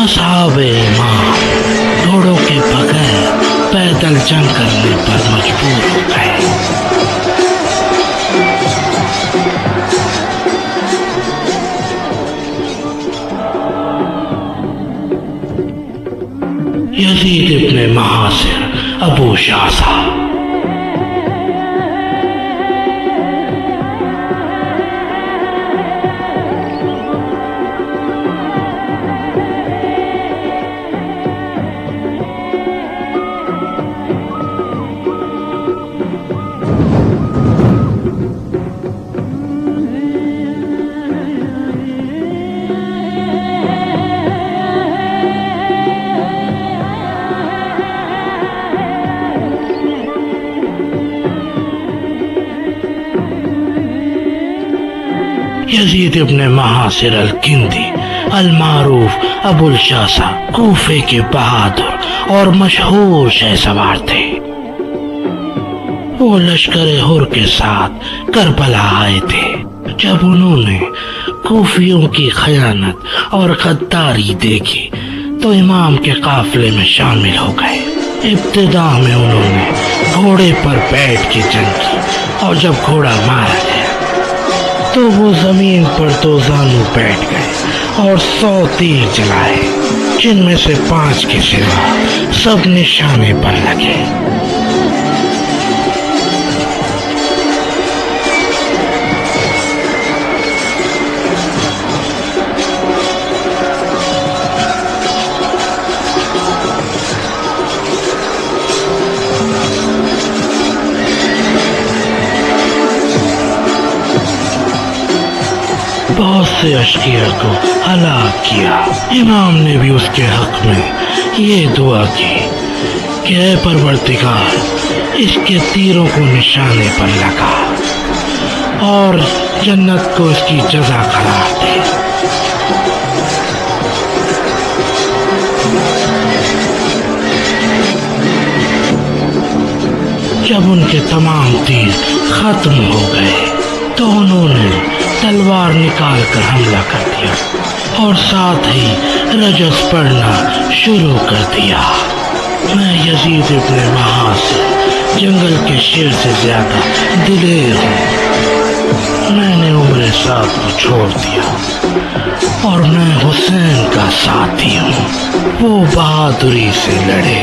Speaker 2: اصحاب امام گھوڑوں کے بغیر پیدل جنگ کرنے پر مجبور ہو گئے۔ یزید ابن محاصر ابو شاسا۔ یزید ابن محاصر الکندی المعروف ابو الشاسا کوفے کے بہادر اور مشہور شہ سوار تھے۔ وہ لشکر حر کے ساتھ کربلا آئے تھے۔ جب انہوں نے کوفیوں کی خیانت اور غداری دیکھی تو امام کے قافلے میں شامل ہو گئے۔ ابتدا میں انہوں نے گھوڑے پر بیٹھ کے جنگ کی، اور جب گھوڑا مارا گیا تو وہ زمین پر دو زانو بیٹھ گئے اور 100 تیر چلائے، جن میں سے 5 کے سوا سب نشانے پر لگے۔ بہت سے اشقیاء کو ہلاک کیا۔ امام نے بھی اس کے حق میں یہ دعا کی کہ اے پروردگار، اس کے تیروں کو نشانے پر لگا اور جنت کو اس کی جزا قرار دے۔ جب ان کے تمام تیر ختم ہو گئے تو انہوں نے تلوار نکال کر حملہ کر دیا اور ساتھ ہی رجس پڑھنا شروع کر دیا۔ میں یزید ابن محاصر جنگل کے شیر سے زیادہ دلیر ہوں۔ میں نے عمر سعد کو چھوڑ دیا اور میں حسین کا ساتھی ہوں۔ وہ بہادری سے لڑے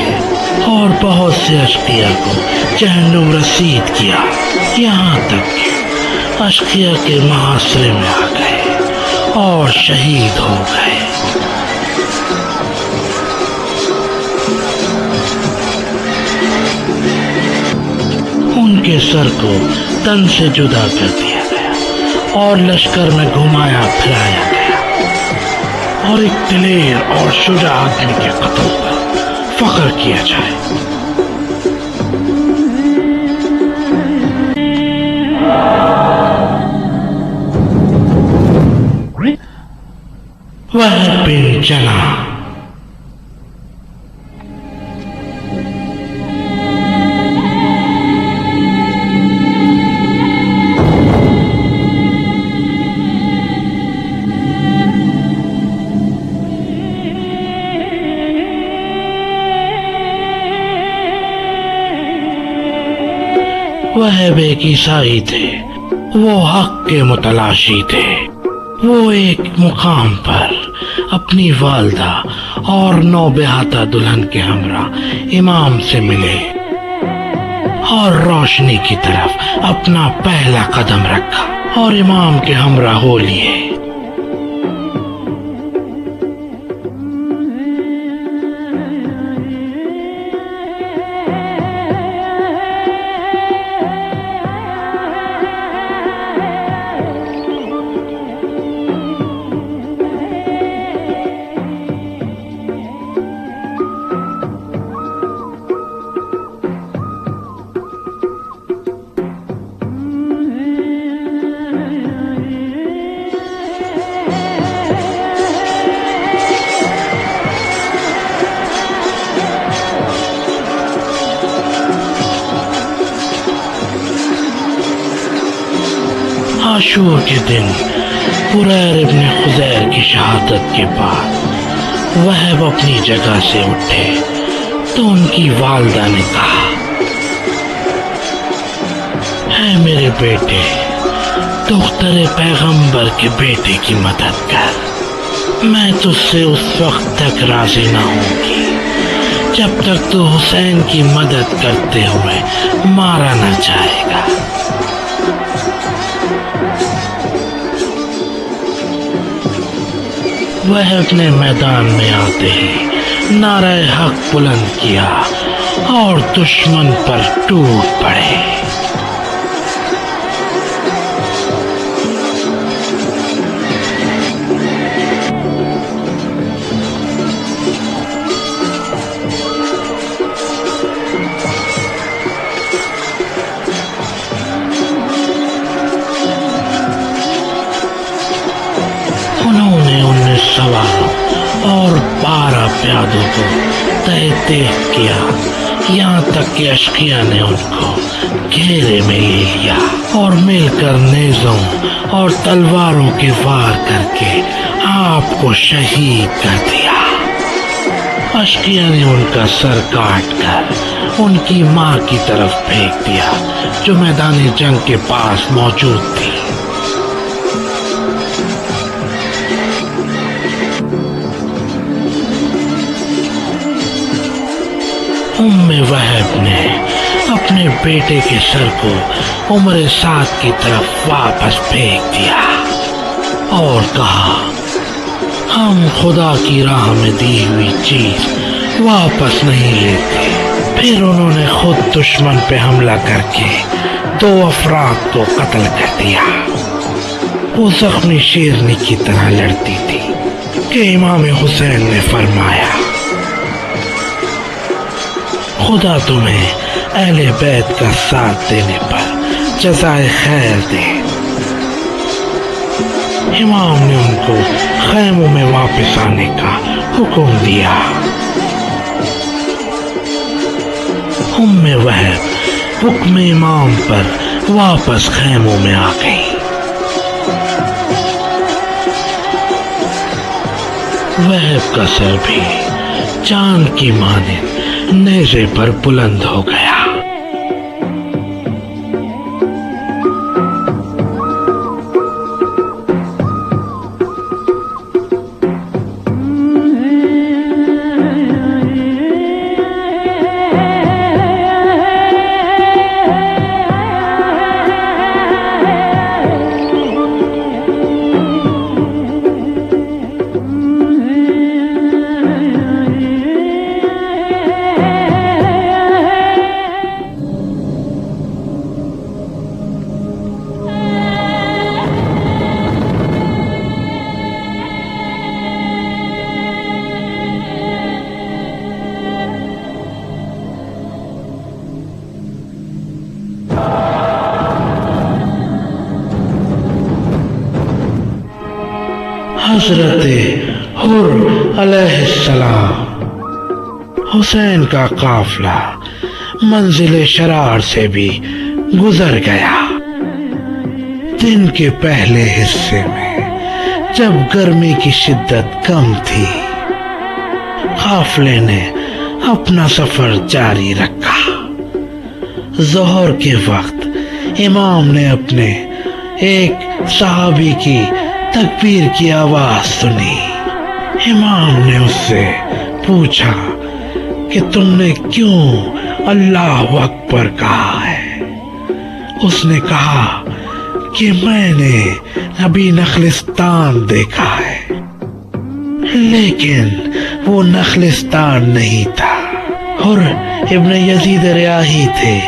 Speaker 2: اور بہت سے اشقیاء کو جہنم رسید کیا، یہاں تک کہ اشقیاء کے محاصرے میں آ گئے اور شہید ہو گئے۔ ان کے سر کو تن سے جدا کر دیا گیا اور لشکر میں گھمایا پھرایا گیا، اور ایک دلیر اور شجاع آدمی کے قتل پر فخر کیا جائے۔ وہب بن جنا۔ وہب ایک عیسائی تھے، وہ حق کے متلاشی تھے۔ وہ ایک مقام پر اپنی والدہ اور نوبہاتہ دلہن کے ہمراہ امام سے ملے اور روشنی کی طرف اپنا پہلا قدم رکھا اور امام کے ہمراہ ہو لیے۔ عاشور کے دن قریر ابن خزیر کی شہادت کے بعد وہب اپنی جگہ سے اٹھے تو ان کی والدہ نے کہا، اے میرے بیٹے، دختر پیغمبر کے بیٹے کی مدد کر، میں تجھ سے اس وقت تک راضی نہ ہوں گی جب تک تو حسین کی مدد کرتے ہوئے مارا نہ جائے گا۔ وہ اپنے میدان میں آتے ہی نعرہ حق بلند کیا اور دشمن پر ٹوٹ پڑے۔ سواروں اور 12 پیادوں کو تہہ تیغ کیا، یہاں تک کہ اشقیاء نے ان کو گھیرے میں لے لیا اور مل کر نیزوں اور تلواروں کے وار کر کے آپ کو شہید کر دیا۔ اشقیاء نے ان کا سر کاٹ کر ان کی ماں کی طرف پھینک دیا جو میدان جنگ کے پاس موجود تھی۔ وہب نے اپنے بیٹے کے سر کو عمر سعد کی طرف واپس پھینک دیا اور کہا، ہم خدا کی راہ میں دی ہوئی چیز واپس نہیں لیتے۔ پھر انہوں نے خود دشمن پہ حملہ کر کے 2 افراد کو قتل کر دیا۔ وہ زخمی شیرنی کی طرح لڑتی تھی کہ امام حسین نے فرمایا، خدا تمہیں اہل بیت کا ساتھ دینے پر جزائے خیر دے۔ امام نے ان کو خیموں میں واپس آنے کا حکم دیا۔ وہب حکم امام پر واپس خیموں میں آ گئی۔ وہب کا سر بھی چاند کی مانند نیزے پر بلند ہو گیا۔ حضرت حر علیہ السلام حسین کا قافلہ منزل شرار سے بھی گزر گیا۔ دن کے پہلے حصے میں جب گرمی کی شدت کم تھی، قافلے نے اپنا سفر جاری رکھا۔ ظہر کے وقت امام نے اپنے ایک صحابی کی تکبیر کی آواز سنی۔ امام نے اس سے پوچھا کہ تم نے کیوں اللہ اکبر کہا ہے؟ اس نے کہا کہ میں نے ابھی نخلستان دیکھا ہے، لیکن وہ نخلستان نہیں تھا، حر ابن یزید ریاحی تھے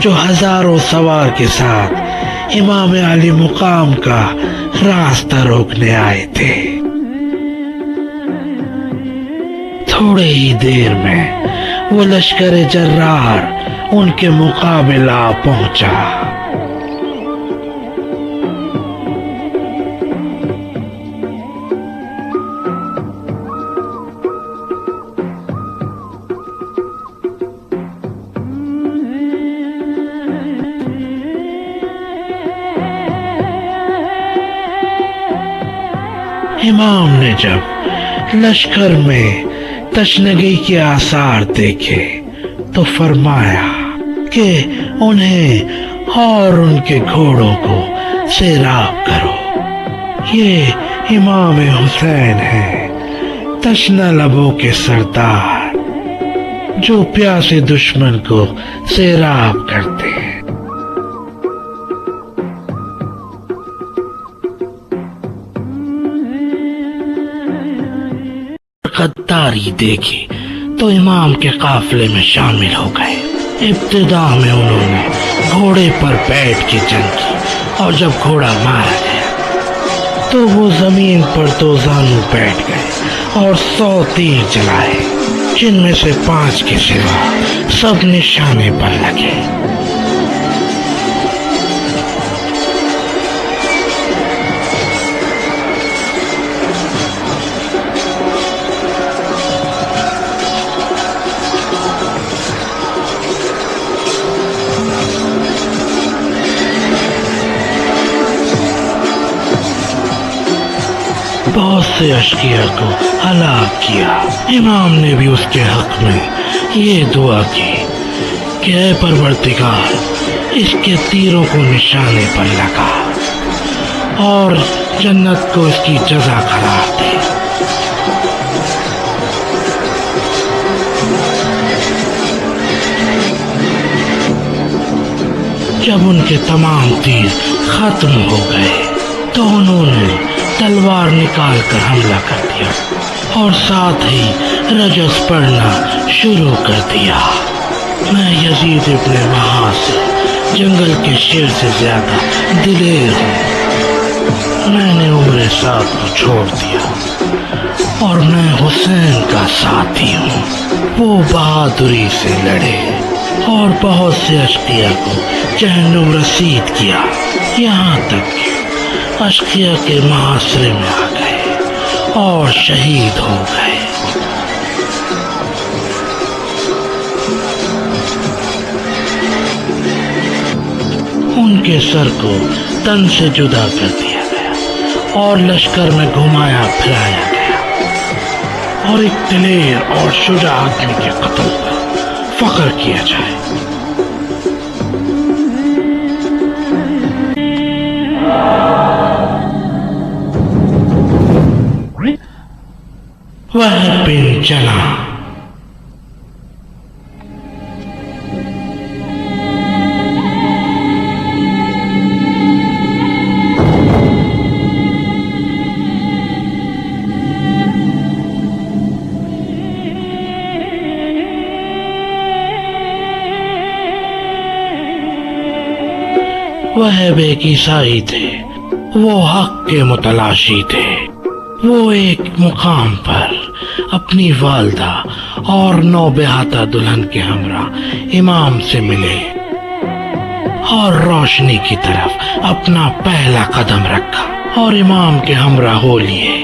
Speaker 2: جو ہزاروں سوار کے ساتھ امام علی مقام کا راستہ روکنے آئے تھے۔ تھوڑے ہی دیر میں وہ لشکر جرار ان کے مقابلہ پہنچا۔ امام نے جب لشکر میں تشنگی کے آثار دیکھے تو فرمایا کہ انہیں اور ان کے گھوڑوں کو سیراب کرو، یہ امام حسین ہیں، تشنہ لبوں کے سردار، جو پیاسے دشمن کو سیراب کرتے ہیں۔ غداری دیکھی تو امام کے قافلے میں شامل ہو گئے۔ ابتدا میں انہوں نے گھوڑے پر بیٹھ کے جنگ کی، اور جب گھوڑا مارا گیا تو وہ زمین پر دو زانو بیٹھ گئے اور 100 تیر چلائے، جن میں سے 5 کے سوا سب نشانے پر لگے۔ بہت سے اشقیاء کو ہلاک کیا۔ امام نے بھی اس کے حق میں یہ دعا کی کہ اے پروردگار، اس کے تیروں کو نشانے پر لگا اور جنت کو اس کی جزا قرار دے۔ جب ان کے تمام تیر ختم ہو گئے تو انہوں نے تلوار نکال کر حملہ کر دیا اور ساتھ ہی رجس پڑھنا شروع کر دیا۔ میں یزید ابن معاص جنگل کے شیر سے زیادہ دلیر ہوں۔ میں نے عمر سعد کو چھوڑ دیا اور میں حسین کا ساتھی ہوں۔ وہ بہادری سے لڑے اور بہت سے اشقیاء کو جہنم رسید کیا، یہاں تک کہ اشقیاء کے محاصرے میں آ گئے اور شہید ہو گئے۔ ان کے سر کو تن سے جدا کر دیا گیا اور لشکر میں گھمایا پھرایا گیا، اور ایک دلیر اور شجاع آدمی کے قتل پر فخر کیا جائے۔ وہب بن جنا وہب ایک عیسائی تھے، وہ حق کے متلاشی تھے۔ وہ ایک مقام پر اپنی والدہ اور نوبہاتہ دلہن کے ہمراہ امام سے ملے اور روشنی کی طرف اپنا پہلا قدم رکھا اور امام کے ہمراہ ہو لیے۔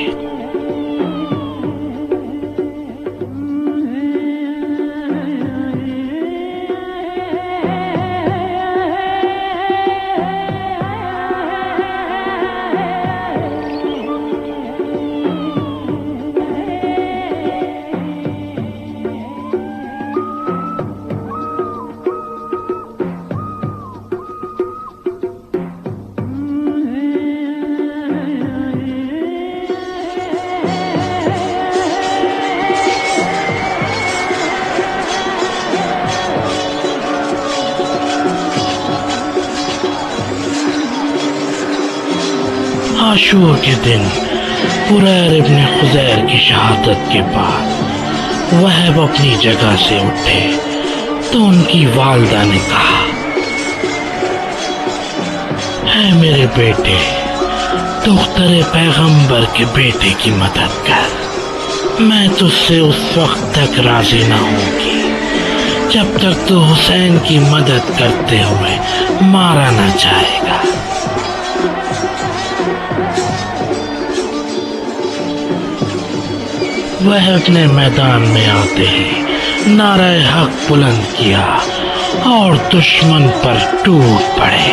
Speaker 2: عاشور کے دن حریر ابن خزیر کی شہادت کے بعد وہب اپنی جگہ سے اٹھے تو ان کی والدہ نے کہا، اے میرے بیٹے، دختر پیغمبر کے بیٹے کی مدد کر۔ میں تجھ سے اس وقت تک راضی نہ ہوں گی جب تک تو حسین کی مدد کرتے ہوئے مارا نہ جائے گا۔ وہ اپنے میدان میں آتے ہی نعرہ حق بلند کیا اور دشمن پر ٹوٹ پڑے۔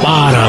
Speaker 2: 12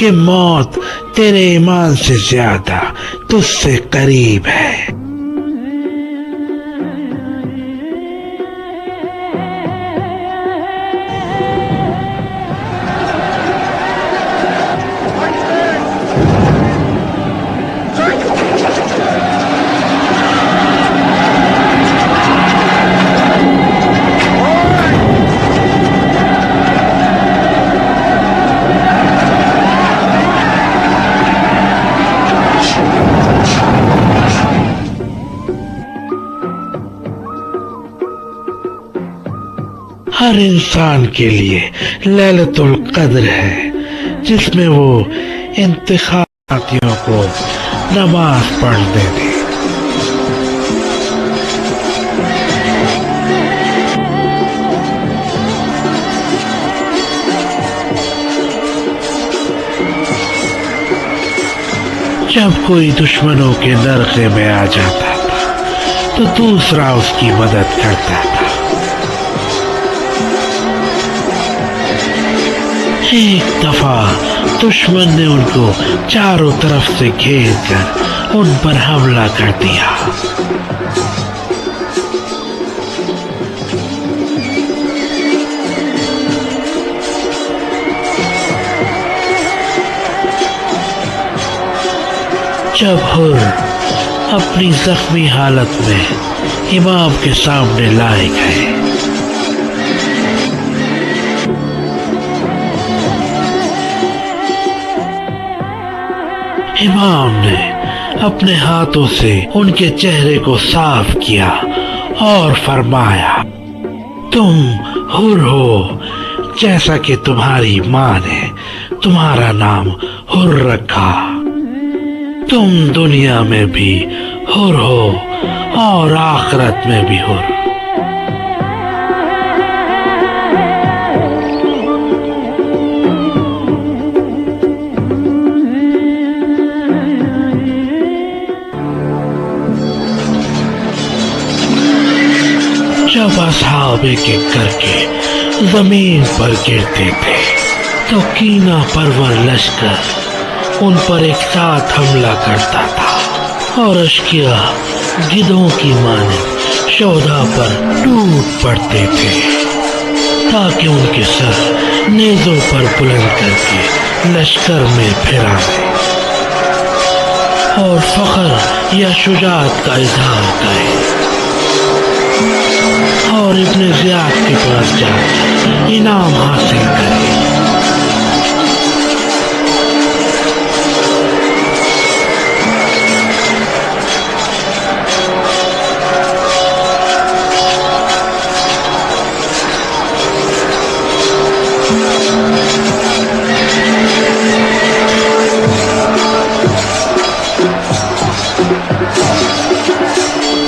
Speaker 2: کہ موت تیرے ایمان سے زیادہ تجھ سے قریب ہے۔ ہر انسان کے لیے لیلۃ القدر ہے، جس میں وہ انتخاباتیوں کو نماز پڑھنے دے۔ جب کوئی دشمنوں کے نرغے میں آ جاتا تھا تو دوسرا اس کی مدد کرتا تھا۔ ایک دفعہ دشمن نے ان کو چاروں طرف سے گھیر کر ان پر حملہ کر دیا۔ جب حر اپنی زخمی حالت میں امام کے سامنے لائے گئے، امام نے اپنے ہاتھوں سے ان کے چہرے کو صاف کیا اور فرمایا، تم حر ہو جیسا کہ تمہاری ماں نے تمہارا نام حر رکھا۔ تم دنیا میں بھی حر ہو اور آخرت میں بھی حر۔ جب اصحاب ایک ایک کر کے زمین پر گرتے تھے تو کینہ پرور لشکر ان پر ایک ساتھ حملہ کرتا تھا اور اشکیا گدھوں کی مانند شہداء پر ٹوٹ پڑتے تھے تاکہ ان کے سر نیزوں پر بلند کر کے لشکر میں پھیرا دیں اور فخر یا شجاعت کا اظہار کریں اور ابن زیاد کے پاس جا انعام حاصل کریں۔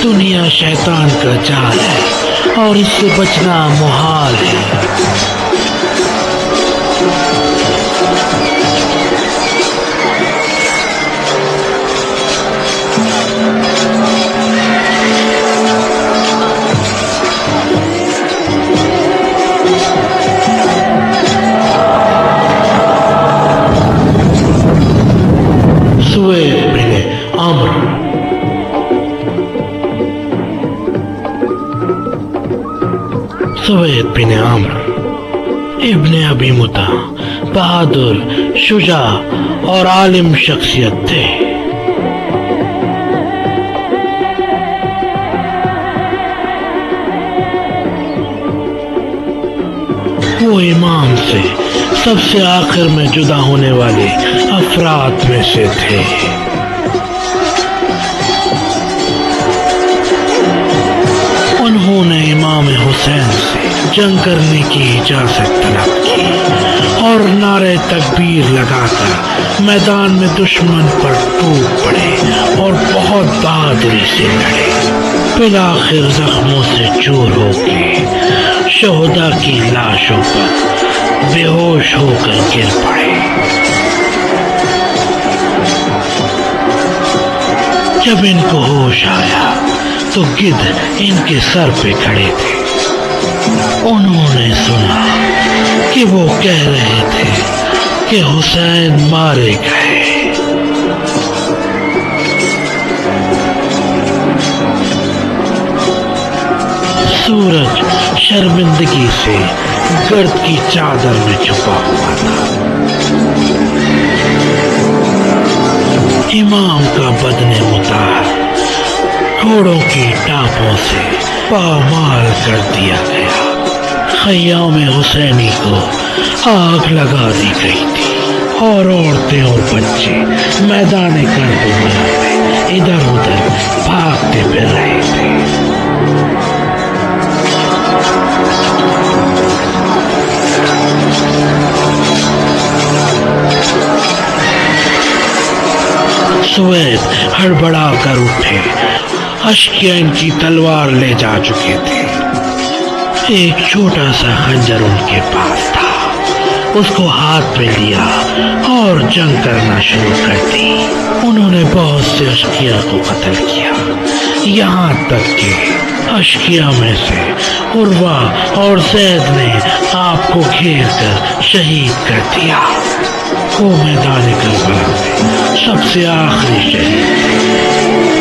Speaker 2: دنیا شیطان کا جال ہے اور اس سے بچنا محال ہے۔ سوید بن عمرو سوید بن عمرو ابن ابی متا بہادر، شجاع اور عالم شخصیت تھے۔ وہ امام سے سب سے آخر میں جدا ہونے والے افراد میں سے تھے۔ انہوں نے امام حسین سے جنگ کرنے کی اجازت طلب کی اور نعرہ تکبیر لگا کر میدان میں دشمن پر ٹوٹ پڑے اور بہت بہادری سے لڑے۔ بالآخر زخموں سے چور ہو کے شہداء کی لاشوں پر بے ہوش ہو کر گر پڑے۔ جب ان کو ہوش آیا تو گدھ ان کے سر پہ کھڑے تھے۔ انہوں نے سنا کہ وہ کہہ رہے تھے کہ حسین مارے گئے۔ سورج شرمندگی سے گرد کی چادر میں چھپا ہوا تھا۔ امام کا بدن مطہر گھوڑوں کی ٹانپوں سے پامال کر دیا گیا۔ خیام حسینی کو آگ لگا دی گئی تھی اور عورتیں اور بچے میدان کربلا میں ادھر ادھر بھاگتے پھر رہے تھے۔ سوید ہڑبڑا کر اٹھے، اشکیا ان کی تلوار لے جا چکے تھے۔ ایک چھوٹا سا خنجر ان کے پاس تھا، اس کو ہاتھ میں لیا اور جنگ کرنا شروع کر دی۔ انہوں نے بہت سے اشکیا کو قتل کیا، یہاں تک کہ اشکیا میں سے عروہ اور زید نے آپ کو گھیر کر شہید کر دیا۔ وہ میدان کربلا میں سب سے آخری شہید تھے۔